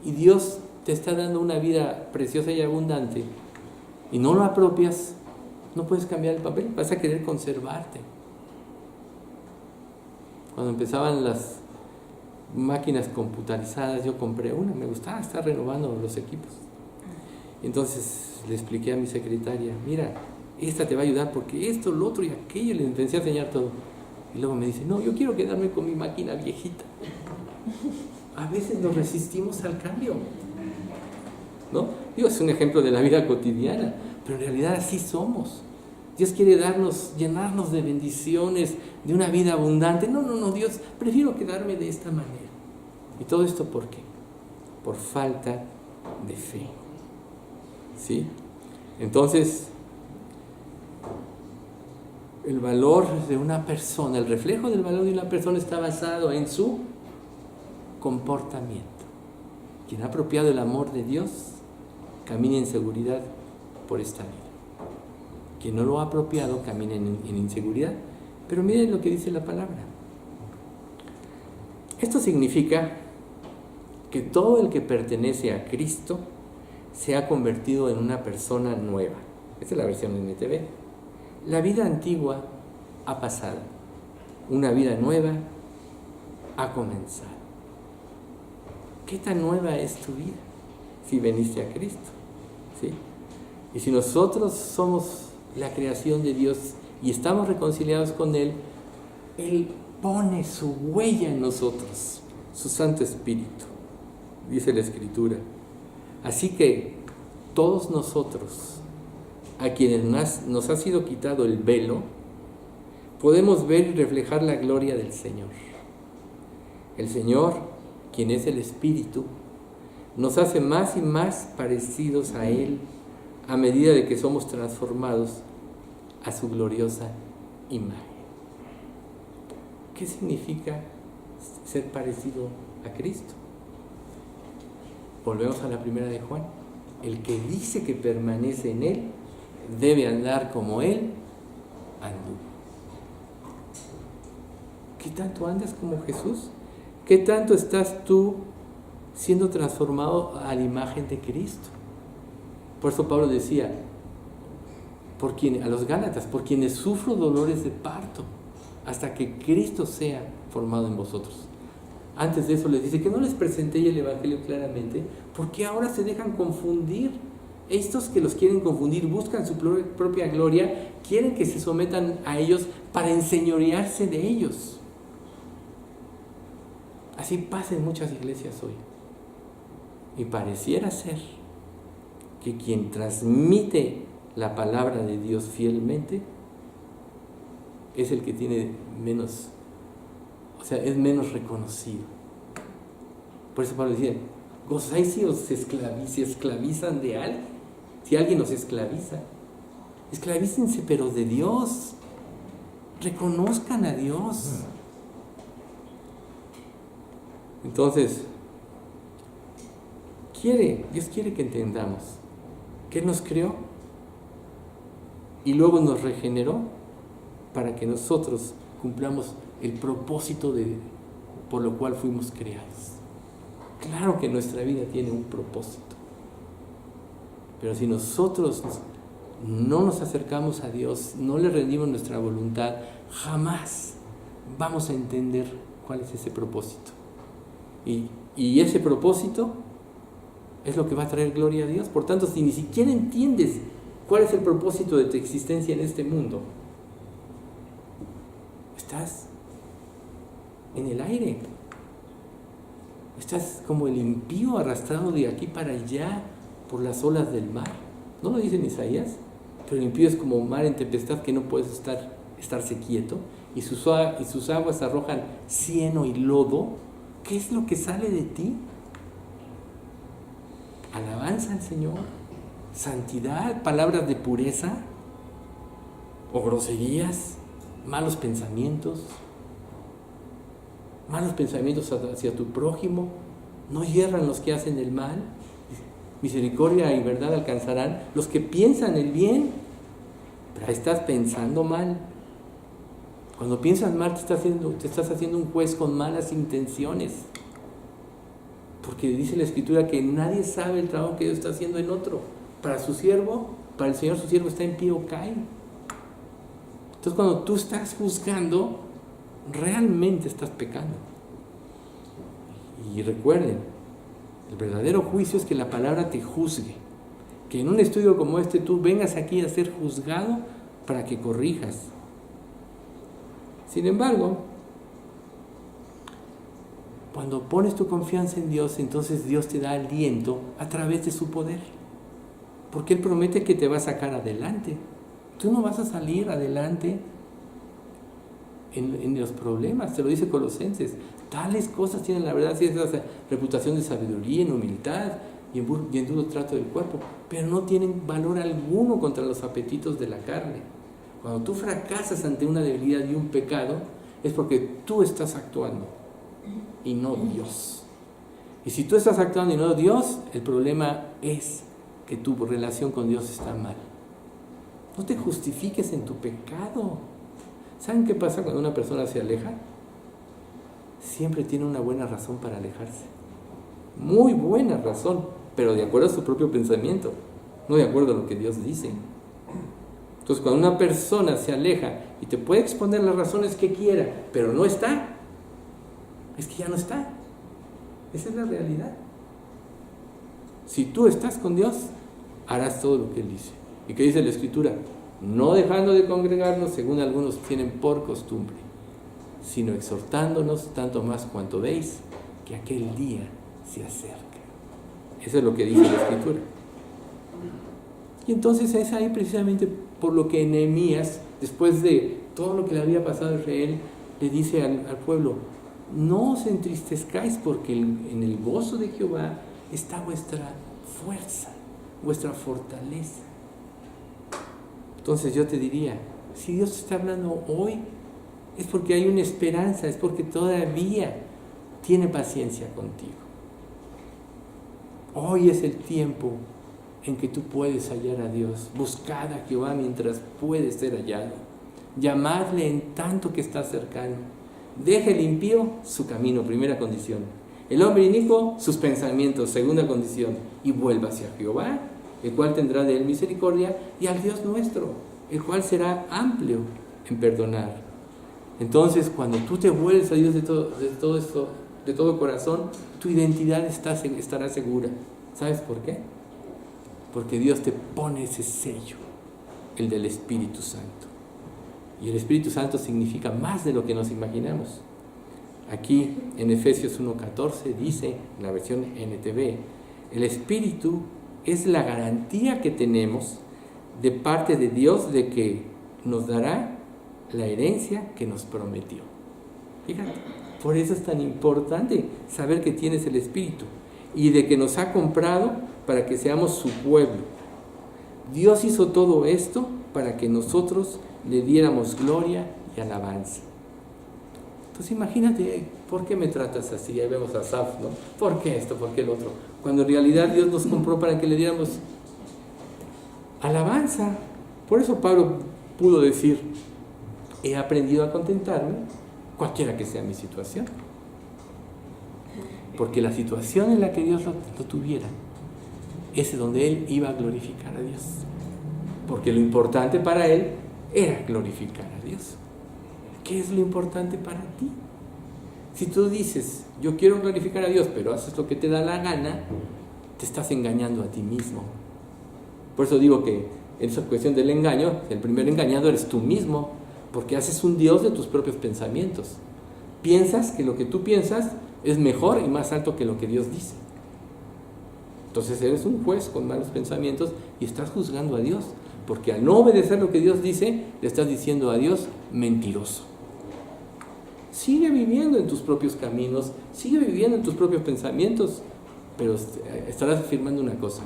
y Dios te está dando una vida preciosa y abundante, y no lo apropias, no puedes cambiar el papel, vas a querer conservarte. Cuando empezaban las máquinas computarizadas, yo compré una, me gustaba estar renovando los equipos. Entonces le expliqué a mi secretaria, mira, esta te va a ayudar porque esto, lo otro y aquello, le empecé a enseñar todo. Y luego me dice, no, yo quiero quedarme con mi máquina viejita. A veces nos resistimos al cambio, ¿no? Digo, es un ejemplo de la vida cotidiana, pero en realidad así somos. Dios quiere llenarnos de bendiciones, de una vida abundante. No, Dios, prefiero quedarme de esta manera. ¿Y todo esto por qué? Por falta de fe. ¿Sí? Entonces, el valor de una persona, el reflejo del valor de una persona está basado en su comportamiento. Quien ha apropiado el amor de Dios camina en seguridad por esta vida. Quien no lo ha apropiado camina en inseguridad. Pero miren lo que dice la palabra. Esto significa que todo el que pertenece a Cristo se ha convertido en una persona nueva. Esta es la versión NTV. La vida antigua ha pasado. Una vida nueva ha comenzado. ¿Qué tan nueva es tu vida si veniste a Cristo? ¿Sí? Y si nosotros somos la creación de Dios y estamos reconciliados con Él, Él pone su huella en nosotros, su Santo Espíritu, dice la Escritura. Así que todos nosotros, a quienes nos ha sido quitado el velo, podemos ver y reflejar la gloria del Señor. El Señor, quien es el Espíritu, nos hace más y más parecidos a Él a medida de que somos transformados a su gloriosa imagen. ¿Qué significa ser parecido a Cristo? Volvemos a la primera de Juan. El que dice que permanece en Él debe andar como Él anduvo. ¿Qué tanto andas como Jesús? ¿Qué tanto estás tú siendo transformado a la imagen de Cristo? Por eso Pablo decía, a los Gálatas, por quienes sufro dolores de parto, hasta que Cristo sea formado en vosotros. Antes de eso les dice que no les presenté el Evangelio claramente, porque ahora se dejan confundir. Estos que los quieren confundir buscan su propia gloria, quieren que se sometan a ellos para enseñorearse de ellos. Así pasa en muchas iglesias hoy. Y pareciera ser que quien transmite la palabra de Dios fielmente es el que tiene menos, o sea, es menos reconocido. Por eso Pablo decía, gozáis si os esclavizan de alguien, si alguien os esclaviza, esclavícense pero de Dios, reconozcan a Dios. Entonces, Dios quiere que entendamos que Él nos creó y luego nos regeneró para que nosotros cumplamos el propósito por lo cual fuimos creados. Claro que nuestra vida tiene un propósito, pero si nosotros no nos acercamos a Dios, no le rendimos nuestra voluntad, jamás vamos a entender cuál es ese propósito. Y ese propósito es lo que va a traer gloria a Dios. Por tanto, si ni siquiera entiendes cuál es el propósito de tu existencia en este mundo, estás en el aire. Estás como el impío arrastrado de aquí para allá por las olas del mar. ¿No lo dice en Isaías? Pero el impío es como mar en tempestad que no puedes estarse quieto, y sus aguas arrojan cieno y lodo. ¿Qué es lo que sale de ti? Alabanza al Señor, santidad, palabras de pureza, o groserías, malos pensamientos hacia tu prójimo. No hierran los que hacen el mal, misericordia y verdad alcanzarán los que piensan el bien. Pero ahí estás pensando mal. Cuando piensas mal te estás haciendo un juez con malas intenciones, porque dice la Escritura que nadie sabe el trabajo que Dios está haciendo en otro. Para su siervo, para el Señor su siervo está en pie o cae. Entonces cuando tú estás juzgando, realmente estás pecando. Y recuerden, el verdadero juicio es que la palabra te juzgue, que en un estudio como este tú vengas aquí a ser juzgado para que corrijas. Sin embargo, cuando pones tu confianza en Dios, entonces Dios te da aliento a través de su poder, porque Él promete que te va a sacar adelante. Tú no vas a salir adelante en los problemas, te lo dice Colosenses. Tales cosas tienen la verdad, esa reputación de sabiduría, en humildad y en duro trato del cuerpo, pero no tienen valor alguno contra los apetitos de la carne. Cuando tú fracasas ante una debilidad y un pecado, es porque tú estás actuando y no Dios. Y si tú estás actuando y no Dios, el problema es que tu relación con Dios está mal. No te justifiques en tu pecado. ¿Saben qué pasa cuando una persona se aleja? Siempre tiene una buena razón para alejarse. Muy buena razón, pero de acuerdo a su propio pensamiento, no de acuerdo a lo que Dios dice. Entonces, cuando una persona se aleja y te puede exponer las razones que quiera, pero no está, es que ya no está. Esa es la realidad. Si tú estás con Dios, harás todo lo que Él dice. ¿Y qué dice la Escritura? No dejando de congregarnos, según algunos tienen por costumbre, sino exhortándonos tanto más cuanto veis que aquel día se acerca. Eso es lo que dice la Escritura. Y entonces es ahí precisamente por lo que Nehemías, después de todo lo que le había pasado a Israel, le dice al pueblo: no os entristezcáis, porque en el gozo de Jehová está vuestra fuerza, vuestra fortaleza. Entonces yo te diría, si Dios te está hablando hoy, es porque hay una esperanza, es porque todavía tiene paciencia contigo. Hoy es el tiempo en que tú puedes hallar a Dios. Buscad a Jehová mientras puede ser hallado. Llamadle en tanto que está cercano. Deje el impío su camino, primera condición. El hombre inicuo sus pensamientos, segunda condición. Y vuelva hacia Jehová, el cual tendrá de él misericordia, y al Dios nuestro, el cual será amplio en perdonar. Entonces, cuando tú te vuelves a Dios de todo corazón, tu identidad estará segura. ¿Sabes por qué? Porque Dios te pone ese sello, el del Espíritu Santo. Y el Espíritu Santo significa más de lo que nos imaginamos. Aquí en Efesios 1:14 dice, en la versión NTV, el Espíritu es la garantía que tenemos de parte de Dios de que nos dará la herencia que nos prometió. Fíjate, por eso es tan importante saber que tienes el Espíritu y de que nos ha comprado para que seamos su pueblo. Dios hizo todo esto para que nosotros le diéramos gloria y alabanza. Entonces imagínate, ¿por qué me tratas así? Ahí vemos a Asaf, ¿no? ¿Por qué esto? ¿Por qué el otro? Cuando en realidad Dios nos compró para que le diéramos alabanza. Por eso Pablo pudo decir, he aprendido a contentarme, cualquiera que sea mi situación. Porque la situación en la que Dios lo tuviera, es donde él iba a glorificar a Dios. Porque lo importante para él era glorificar a Dios. ¿Qué es lo importante para ti? Si tú dices, yo quiero glorificar a Dios, pero haces lo que te da la gana, te estás engañando a ti mismo. Por eso digo que en esa cuestión del engaño, el primer engañado eres tú mismo, porque haces un Dios de tus propios pensamientos. Piensas que lo que tú piensas es mejor y más alto que lo que Dios dice. Entonces eres un juez con malos pensamientos y estás juzgando a Dios, porque al no obedecer lo que Dios dice, le estás diciendo a Dios mentiroso. Sigue viviendo en tus propios caminos, sigue viviendo en tus propios pensamientos, pero estarás afirmando una cosa: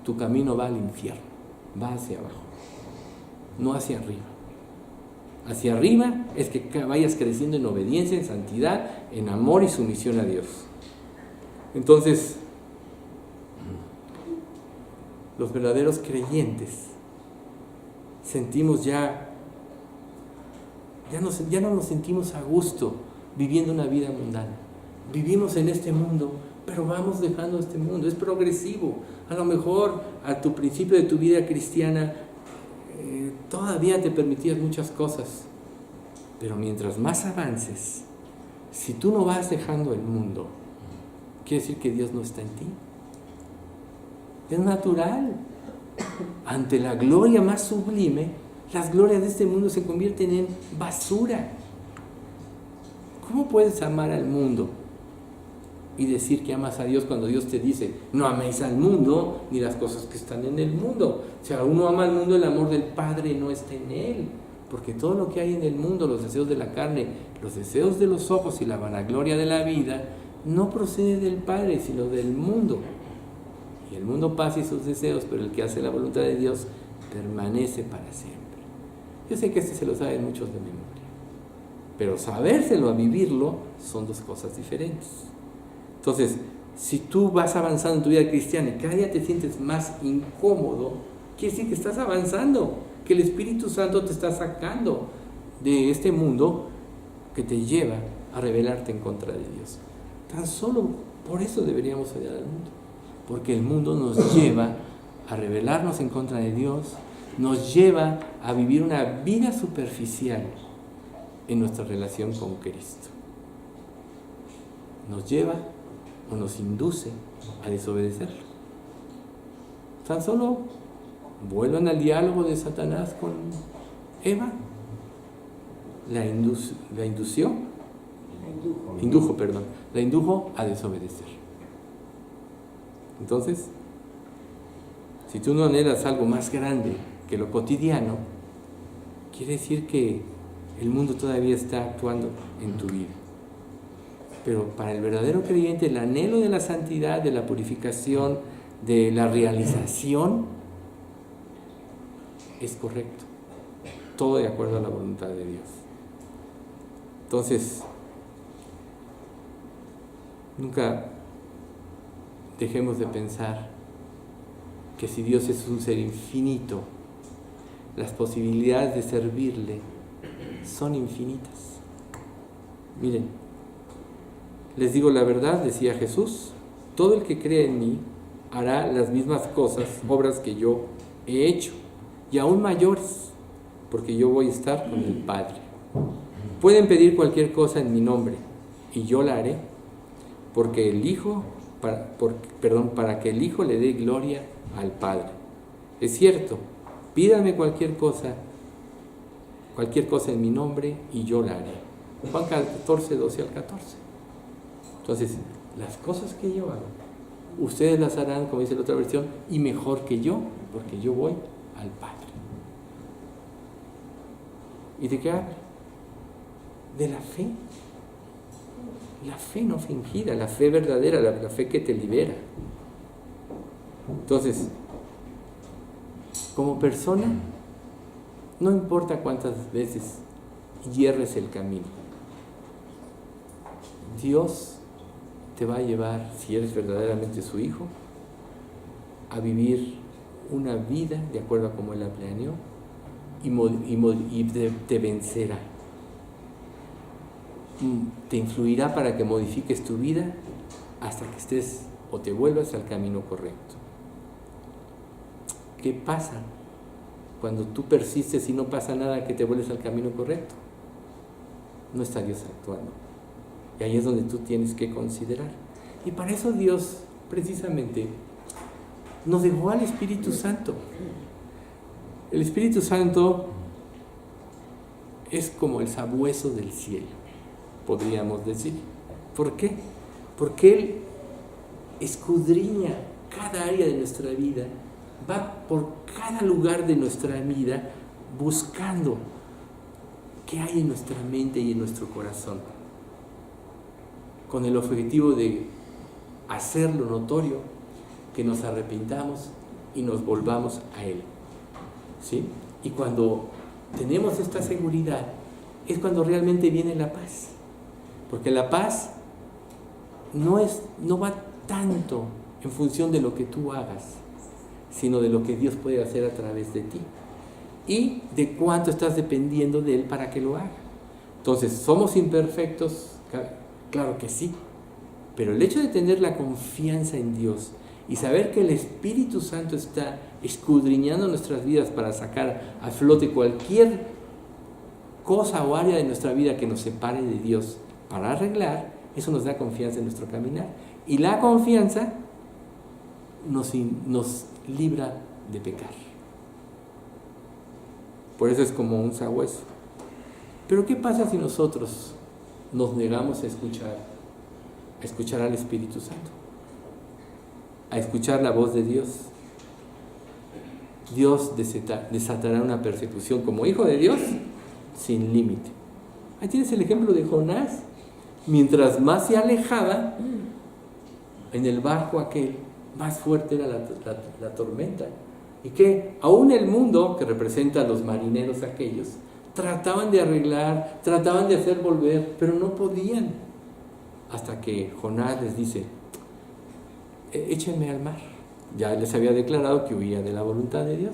tu camino va al infierno, va hacia abajo, no hacia arriba. Hacia arriba es que vayas creciendo en obediencia, en santidad, en amor y sumisión a Dios. Entonces, los verdaderos creyentes sentimos ya no nos sentimos a gusto viviendo una vida mundana. Vivimos en este mundo, pero vamos dejando este mundo, es progresivo. A lo mejor a tu principio de tu vida cristiana todavía te permitías muchas cosas, pero mientras más avances, si tú no vas dejando el mundo, quiere decir que Dios no está en ti. Es natural. Ante la gloria más sublime, las glorias de este mundo se convierten en basura. ¿Cómo puedes amar al mundo y decir que amas a Dios cuando Dios te dice, no améis al mundo ni las cosas que están en el mundo? Si uno ama al mundo, el amor del Padre no está en él, porque todo lo que hay en el mundo, los deseos de la carne, los deseos de los ojos y la vanagloria de la vida, no procede del Padre, sino del mundo. Y el mundo pasa y sus deseos, pero el que hace la voluntad de Dios permanece para siempre. Yo sé que se lo saben muchos de memoria, pero sabérselo a vivirlo son dos cosas diferentes. Entonces, si tú vas avanzando en tu vida cristiana y cada día te sientes más incómodo, quiere decir que estás avanzando, que el Espíritu Santo te está sacando de este mundo que te lleva a rebelarte en contra de Dios. Tan solo por eso deberíamos odiar al mundo, porque el mundo nos lleva a rebelarnos en contra de Dios, nos lleva a vivir una vida superficial en nuestra relación con Cristo. Nos lleva o nos induce a desobedecerlo. Tan solo vuelvan al diálogo de Satanás con Eva. La indujo a desobedecer. Entonces, si tú no anhelas algo más grande que lo cotidiano, quiere decir que el mundo todavía está actuando en tu vida. Pero para el verdadero creyente, el anhelo de la santidad, de la purificación, de la realización, es correcto. Todo de acuerdo a la voluntad de Dios. Entonces, nunca dejemos de pensar que si Dios es un ser infinito, las posibilidades de servirle son infinitas. Miren, les digo la verdad, decía Jesús, todo el que cree en mí hará las mismas cosas, obras que yo he hecho, y aún mayores, porque yo voy a estar con el Padre. Pueden pedir cualquier cosa en mi nombre, y yo la haré, porque el Hijo, para que el Hijo le dé gloria al Padre. Es cierto, pídame cualquier cosa en mi nombre, y yo la haré. Juan 14, 12 al 14. Entonces, las cosas que yo hago, ustedes las harán, como dice la otra versión, y mejor que yo, porque yo voy al Padre. ¿Y de qué habla? De la fe. La fe no fingida, la fe verdadera, la fe que te libera. Entonces, como persona, no importa cuántas veces hierres el camino, Dios te va a llevar, si eres verdaderamente su hijo, a vivir una vida de acuerdo a como Él la planeó y te vencerá. Te influirá para que modifiques tu vida hasta que estés o te vuelvas al camino correcto. ¿Qué pasa cuando tú persistes y no pasa nada, que te vuelves al camino correcto? No está Dios actuando. Y ahí es donde tú tienes que considerar. Y para eso Dios, precisamente, nos dejó al Espíritu Santo. El Espíritu Santo es como el sabueso del cielo, podríamos decir. ¿Por qué? Porque Él escudriña cada área de nuestra vida, va por cada lugar de nuestra vida buscando qué hay en nuestra mente y en nuestro corazón, con el objetivo de hacerlo notorio, que nos arrepintamos y nos volvamos a Él, ¿sí? Y cuando tenemos esta seguridad, es cuando realmente viene la paz, porque la paz no va tanto en función de lo que tú hagas, sino de lo que Dios puede hacer a través de ti y de cuánto estás dependiendo de Él para que lo haga. Entonces, ¿somos imperfectos? Claro que sí, pero el hecho de tener la confianza en Dios y saber que el Espíritu Santo está escudriñando nuestras vidas para sacar a flote cualquier cosa o área de nuestra vida que nos separe de Dios para arreglar, eso nos da confianza en nuestro caminar. Y la confianza nos libra de pecar. Por eso es como un sabueso. Pero ¿qué pasa si nosotros nos negamos a escuchar al Espíritu Santo, a escuchar la voz de Dios? Dios desatará una persecución como hijo de Dios sin límite. Ahí tienes el ejemplo de Jonás. Mientras más se alejaba en el barco aquel, más fuerte era la tormenta. Y que aún el mundo, que representa a los marineros aquellos, trataban de arreglar, trataban de hacer volver, pero no podían. Hasta que Jonás les dice: échenme al mar. Ya les había declarado que huía de la voluntad de Dios.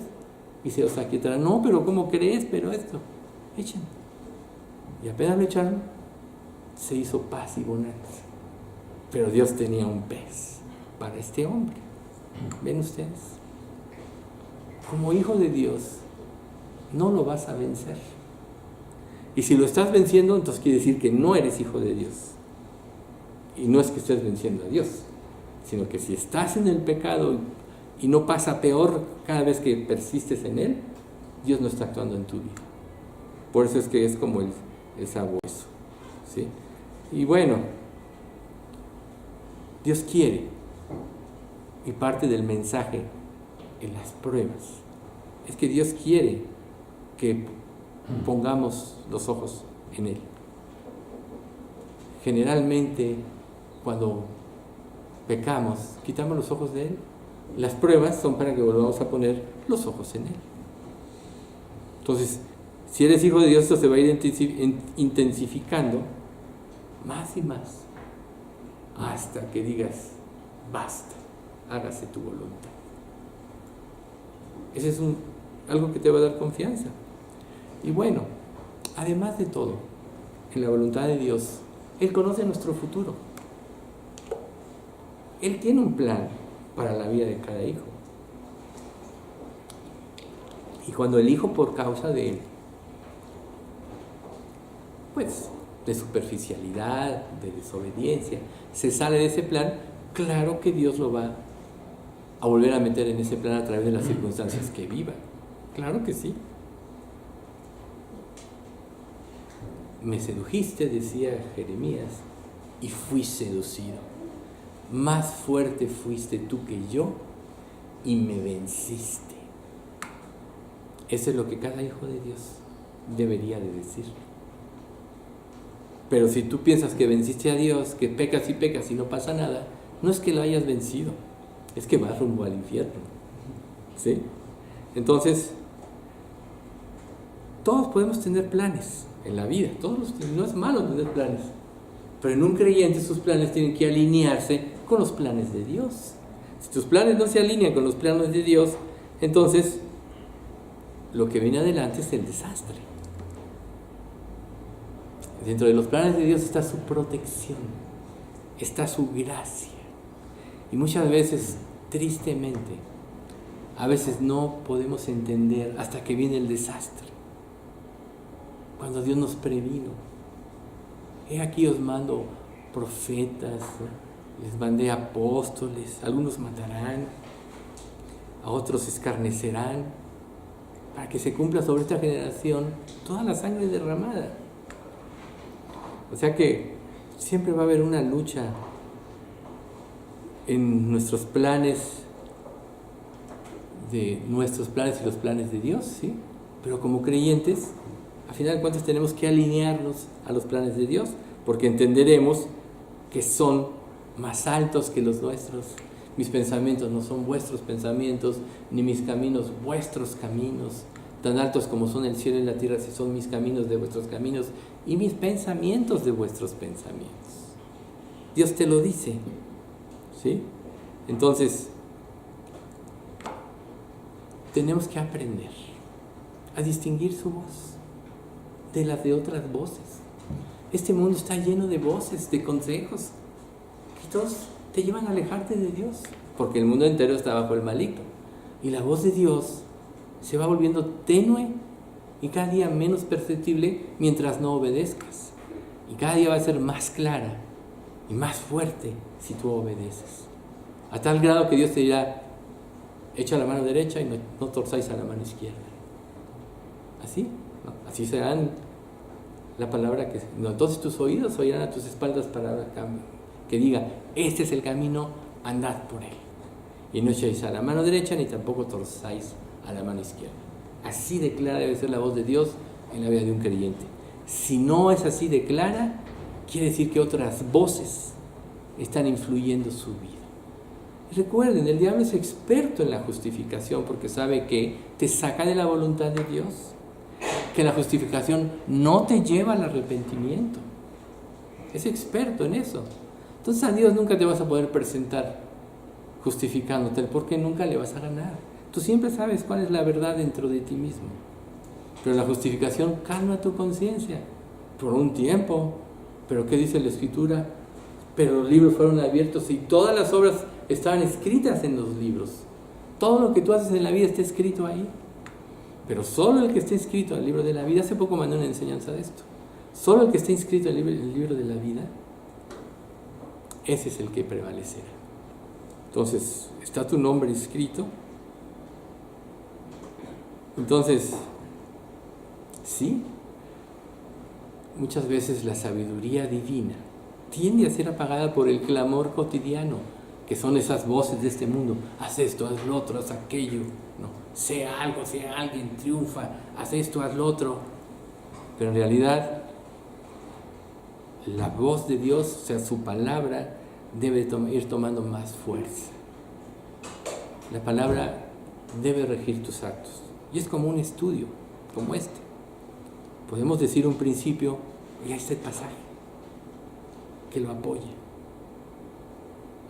Y se os aquietará. No, pero ¿cómo crees? Pero esto, échenme. Y apenas le echaron, se hizo paz y bonanza. Pero Dios tenía un pez para este hombre. ¿Ven ustedes? Como hijo de Dios, no lo vas a vencer. Y si lo estás venciendo, entonces quiere decir que no eres hijo de Dios. Y no es que estés venciendo a Dios, sino que si estás en el pecado y no pasa peor cada vez que persistes en él, Dios no está actuando en tu vida. Por eso es que es como el sabueso, ¿sí? Y bueno, Dios quiere, y parte del mensaje en las pruebas es que Dios quiere que pongamos los ojos en Él. Generalmente, cuando pecamos, quitamos los ojos de Él. Las pruebas son para que volvamos a poner los ojos en Él. Entonces, si eres hijo de Dios, esto se va a ir intensificando más y más, hasta que digas: basta, hágase tu voluntad. Ese es algo que te va a dar confianza. Y bueno, además de todo, en la voluntad de Dios, Él conoce nuestro futuro. Él tiene un plan para la vida de cada hijo. Y cuando el hijo, por causa de superficialidad, de desobediencia, se sale de ese plan, claro que Dios lo va a volver a meter en ese plan a través de las circunstancias que viva. Claro que sí. me sedujiste, decía Jeremías, y fui seducido. Más fuerte fuiste tú que yo y me venciste. Eso es lo que cada hijo de Dios debería de decir. Pero si tú piensas que venciste a Dios, que pecas y no pasa nada, no es que lo hayas vencido, es que vas rumbo al infierno. ¿Sí? Entonces, todos podemos tener planes en la vida, no es malo tener planes, pero en un creyente sus planes tienen que alinearse con los planes de Dios. Si tus planes no se alinean con los planes de Dios, entonces lo que viene adelante es el desastre. Dentro de los planes de Dios está su protección, está su gracia. Y muchas veces, tristemente, a veces no podemos entender hasta que viene el desastre. Cuando Dios nos previno. He aquí os mando profetas, les mandé apóstoles, algunos matarán, a otros escarnecerán, para que se cumpla sobre esta generación toda la sangre derramada. O sea que siempre va a haber una lucha en nuestros planes y los planes de Dios, ¿sí? Pero como creyentes, a final de cuentas tenemos que alinearnos a los planes de Dios, porque entenderemos que son más altos que los nuestros. Mis pensamientos no son vuestros pensamientos, ni mis caminos vuestros caminos. Tan altos como son el cielo y la tierra, si son mis caminos de vuestros caminos, y mis pensamientos de vuestros pensamientos. Dios te lo dice, ¿sí? Entonces, tenemos que aprender a distinguir su voz de las de otras voces. Este mundo está lleno de voces, de consejos, que todos te llevan a alejarte de Dios, porque el mundo entero está bajo el maligno. Y la voz de Dios se va volviendo tenue y cada día menos perceptible mientras no obedezcas. Y cada día va a ser más clara y más fuerte si tú obedeces. A tal grado que Dios te dirá, echa la mano derecha y no torzáis a la mano izquierda. ¿Así? ¿No? Así serán la palabra que... No, entonces tus oídos oirán a tus espaldas palabra que diga, este es el camino, andad por él. Y no echéis a la mano derecha ni tampoco torzáis a la mano izquierda. Así de clara debe ser la voz de Dios en la vida de un creyente. Si no es así de clara, quiere decir que otras voces están influyendo su vida. Y recuerden, el diablo es experto en la justificación porque sabe que te saca de la voluntad de Dios, que la justificación no te lleva al arrepentimiento. Es experto en eso. Entonces a Dios nunca te vas a poder presentar justificándote porque nunca le vas a ganar. Tú siempre sabes cuál es la verdad dentro de ti mismo. Pero la justificación calma tu conciencia por un tiempo. Pero ¿qué dice la Escritura? Pero los libros fueron abiertos y todas las obras estaban escritas en los libros. Todo lo que tú haces en la vida está escrito ahí. Pero solo el que está inscrito en el libro de la vida, hace poco mandé una enseñanza de esto, solo el que está inscrito en el libro de la vida, ese es el que prevalecerá. Entonces, está tu nombre escrito. Entonces, sí, muchas veces la sabiduría divina tiende a ser apagada por el clamor cotidiano, que son esas voces de este mundo. Haz esto, haz lo otro, haz aquello. No, sea algo, sea alguien, triunfa, haz esto, haz lo otro. Pero en realidad, la voz de Dios, o sea, su palabra, debe ir tomando más fuerza. La palabra debe regir tus actos. Y es como un estudio, como este. Podemos decir un principio, y ahí está el pasaje, que lo apoya.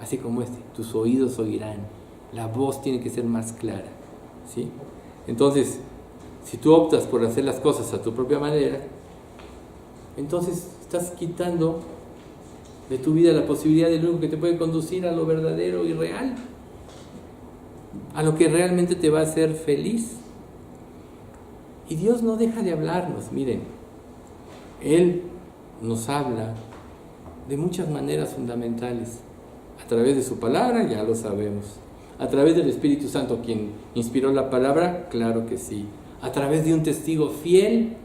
Así como este, tus oídos oirán. La voz tiene que ser más clara, ¿sí? Entonces, si tú optas por hacer las cosas a tu propia manera, entonces estás quitando de tu vida la posibilidad del único que te puede conducir a lo verdadero y real, a lo que realmente te va a hacer feliz. Y Dios no deja de hablarnos. Miren, Él nos habla de muchas maneras fundamentales. A través de su palabra, ya lo sabemos. A través del Espíritu Santo, quien inspiró la palabra, claro que sí. A través de un testigo fiel,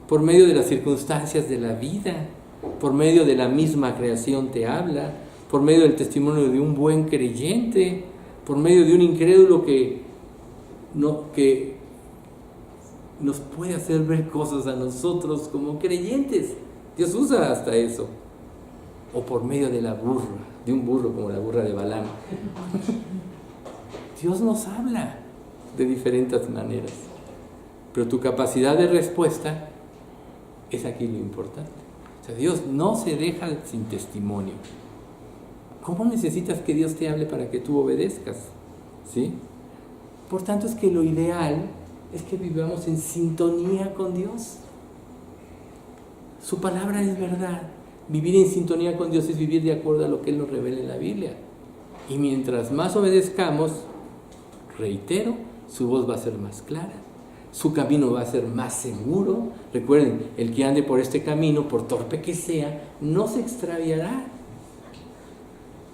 por medio de las circunstancias de la vida, por medio de la misma creación te habla, por medio del testimonio de un buen creyente, por medio de un incrédulo que nos puede hacer ver cosas a nosotros como creyentes. Dios usa hasta eso. O por medio de de un burro como la burra de Balaam. Dios nos habla de diferentes maneras. Pero tu capacidad de respuesta es aquí lo importante. O sea, Dios no se deja sin testimonio. ¿Cómo necesitas que Dios te hable para que tú obedezcas? ¿Sí? Por tanto, es que lo ideal es que vivamos en sintonía con Dios. Su palabra es verdad. Vivir en sintonía con Dios es vivir de acuerdo a lo que Él nos revela en la Biblia. Y mientras más obedezcamos, reitero, su voz va a ser más clara, su camino va a ser más seguro. Recuerden, el que ande por este camino, por torpe que sea, no se extraviará.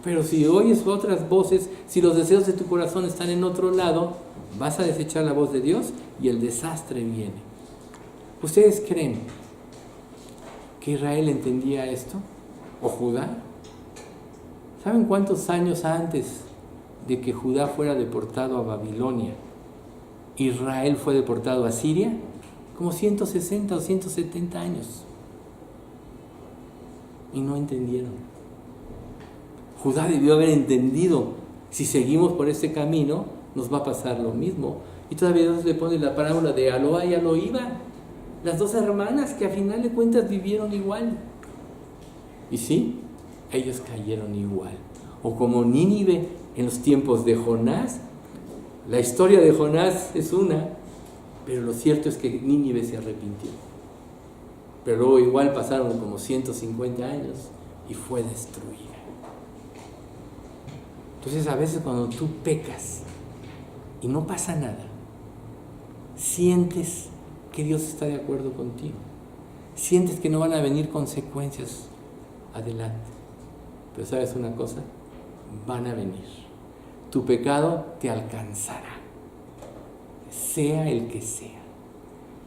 Pero si oyes otras voces, si los deseos de tu corazón están en otro lado, vas a desechar la voz de Dios y el desastre viene. ¿Ustedes creen que Israel entendía esto? ¿O Judá? ¿Saben cuántos años antes de que Judá fuera deportado a Babilonia, Israel fue deportado a Siria? Como 160 o 170 años. Y no entendieron. Judá debió haber entendido, si seguimos por este camino, nos va a pasar lo mismo. Y todavía Dios le pone la parábola de Aloá y Aloíba, las dos hermanas que a final de cuentas vivieron igual. Y sí, ellos cayeron igual. O como Nínive en los tiempos de Jonás. La historia de Jonás es una, pero lo cierto es que Nínive se arrepintió. Pero luego igual pasaron como 150 años y fue destruida. Entonces a veces cuando tú pecas y no pasa nada, sientes que Dios está de acuerdo contigo. Sientes que no van a venir consecuencias adelante. Pero ¿sabes una cosa? Van a venir. Tu pecado te alcanzará, sea el que sea.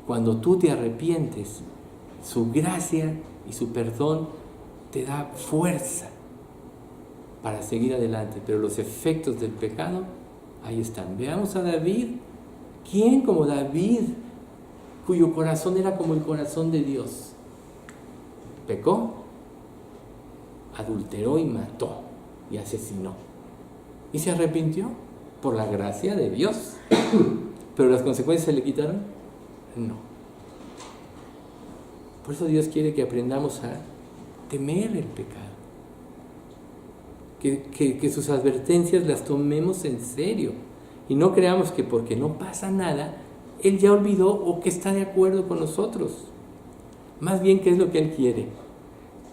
Cuando tú te arrepientes, su gracia y su perdón te da fuerza para seguir adelante. Pero los efectos del pecado, ahí están. Veamos a David. ¿Quién como David, cuyo corazón era como el corazón de Dios? Pecó, adulteró y mató y asesinó. ¿Y se arrepintió? Por la gracia de Dios. ¿Pero las consecuencias se le quitaron? No. Por eso Dios quiere que aprendamos a temer el pecado. Que sus advertencias las tomemos en serio. Y no creamos que porque no pasa nada, Él ya olvidó o que está de acuerdo con nosotros. Más bien, ¿qué es lo que Él quiere?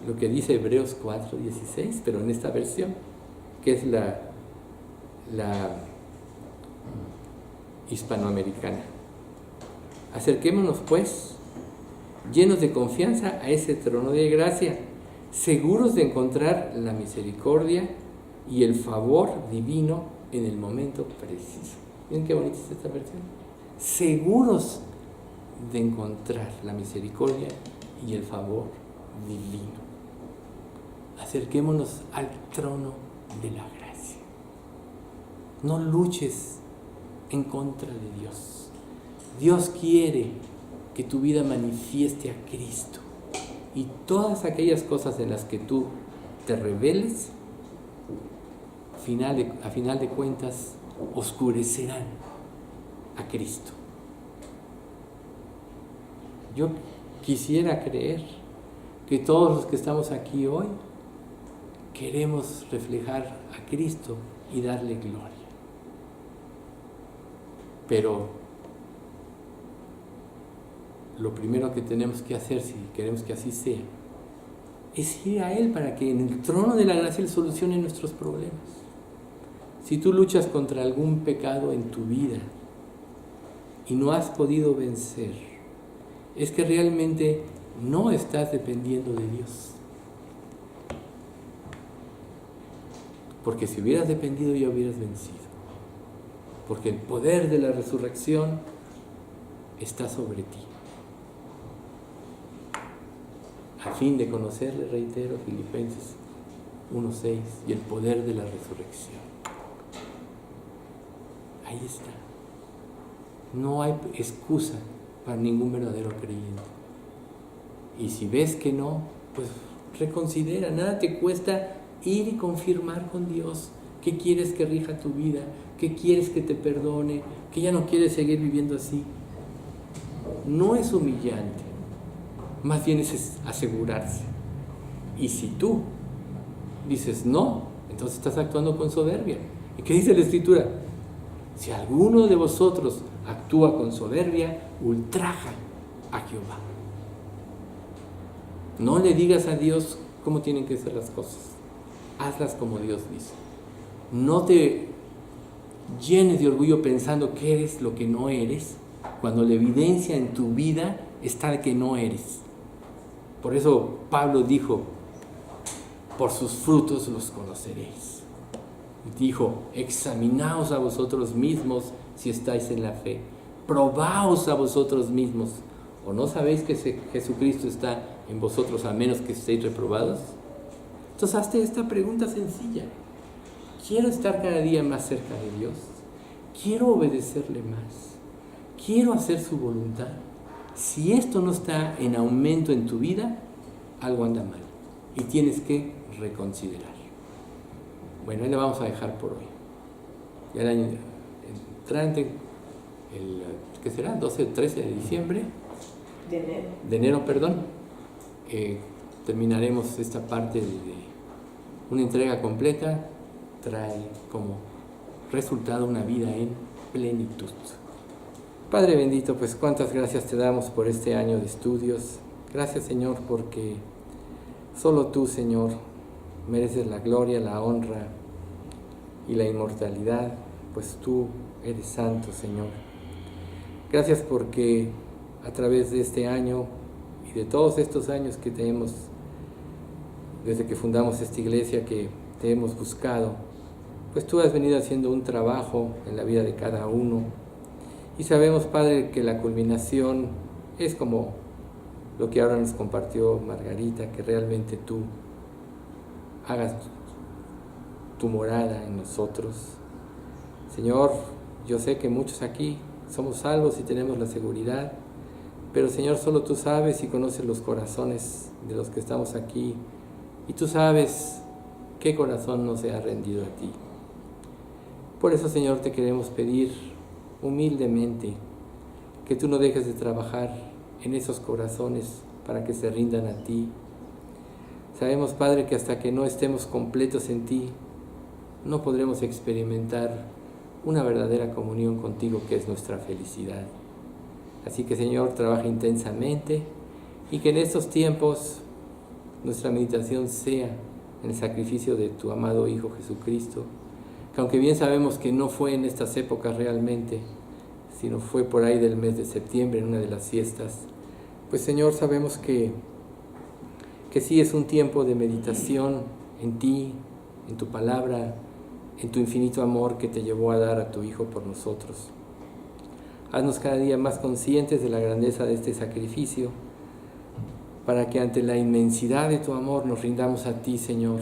Lo que dice Hebreos 4:16, pero en esta versión, que es la hispanoamericana. Acerquémonos pues, llenos de confianza, a ese trono de gracia, seguros de encontrar la misericordia y el favor divino en el momento preciso. ¿Miren qué bonita es esta versión? Seguros de encontrar la misericordia y el favor divino. Acerquémonos al trono de la gracia. No luches en contra de Dios. Dios quiere que tu vida manifieste a Cristo. Y todas aquellas cosas en las que tú te rebeles, a final de cuentas, oscurecerán a Cristo. Yo quisiera creer que todos los que estamos aquí hoy queremos reflejar a Cristo y darle gloria. Pero lo primero que tenemos que hacer, si queremos que así sea, es ir a Él para que en el trono de la gracia Él solucione nuestros problemas. Si tú luchas contra algún pecado en tu vida y no has podido vencer, es que realmente no estás dependiendo de Dios. Porque si hubieras dependido ya hubieras vencido. Porque el poder de la resurrección está sobre ti. a fin de conocerle, reitero, Filipenses 1:6, y el poder de la resurrección. Ahí está. No hay excusa para ningún verdadero creyente. Y si ves que no, pues reconsidera. Nada te cuesta ir y confirmar con Dios qué quieres que rija tu vida, qué quieres que te perdone, que ya no quieres seguir viviendo así. No es humillante, más bien es asegurarse. Y si tú dices no, entonces estás actuando con soberbia. ¿Y qué dice la Escritura? Si alguno de vosotros actúa con soberbia, ultraja a Jehová. No le digas a Dios cómo tienen que ser las cosas. Hazlas como Dios dice. No te llenes de orgullo pensando que eres lo que no eres, cuando la evidencia en tu vida está de que no eres. Por eso Pablo dijo, por sus frutos los conoceréis. Dijo, examinaos a vosotros mismos si estáis en la fe. Probaos a vosotros mismos. ¿O no sabéis que Jesucristo está en vosotros a menos que estéis reprobados? Entonces hazte esta pregunta sencilla. ¿Quiero estar cada día más cerca de Dios? ¿Quiero obedecerle más? ¿Quiero hacer su voluntad? Si esto no está en aumento en tu vida, algo anda mal y tienes que reconsiderar. Bueno, ahí le vamos a dejar por hoy. Ya el año entrante, ¿qué será? 12 o 13 de diciembre. De enero, terminaremos esta parte de una entrega completa. Trae como resultado una vida en plenitud. Padre bendito, pues cuántas gracias te damos por este año de estudios. Gracias, Señor, porque solo tú, Señor, mereces la gloria, la honra y la inmortalidad, pues tú eres santo, Señor. Gracias porque a través de este año y de todos estos años que te hemos, desde que fundamos esta iglesia, que te hemos buscado, pues tú has venido haciendo un trabajo en la vida de cada uno. Y sabemos, Padre, que la culminación es como lo que ahora nos compartió Margarita, que realmente tú hagas tu morada en nosotros. Señor, yo sé que muchos aquí somos salvos y tenemos la seguridad, pero Señor, solo tú sabes y conoces los corazones de los que estamos aquí, y tú sabes qué corazón no se ha rendido a ti. Por eso, Señor, te queremos pedir humildemente que tú no dejes de trabajar en esos corazones para que se rindan a ti. Sabemos, Padre, que hasta que no estemos completos en ti, no podremos experimentar una verdadera comunión contigo, que es nuestra felicidad. Así que, Señor, trabaja intensamente y que en estos tiempos nuestra meditación sea en el sacrificio de tu amado Hijo Jesucristo, que aunque bien sabemos que no fue en estas épocas realmente, sino fue por ahí del mes de septiembre, en una de las fiestas, pues, Señor, sabemos que sí es un tiempo de meditación en ti, en tu palabra, en tu infinito amor que te llevó a dar a tu Hijo por nosotros. Haznos cada día más conscientes de la grandeza de este sacrificio, para que ante la inmensidad de tu amor nos rindamos a ti, Señor,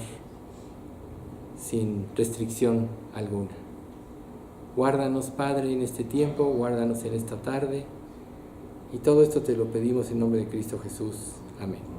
sin restricción alguna. Guárdanos, Padre, en este tiempo, guárdanos en esta tarde, y todo esto te lo pedimos en nombre de Cristo Jesús. Amén.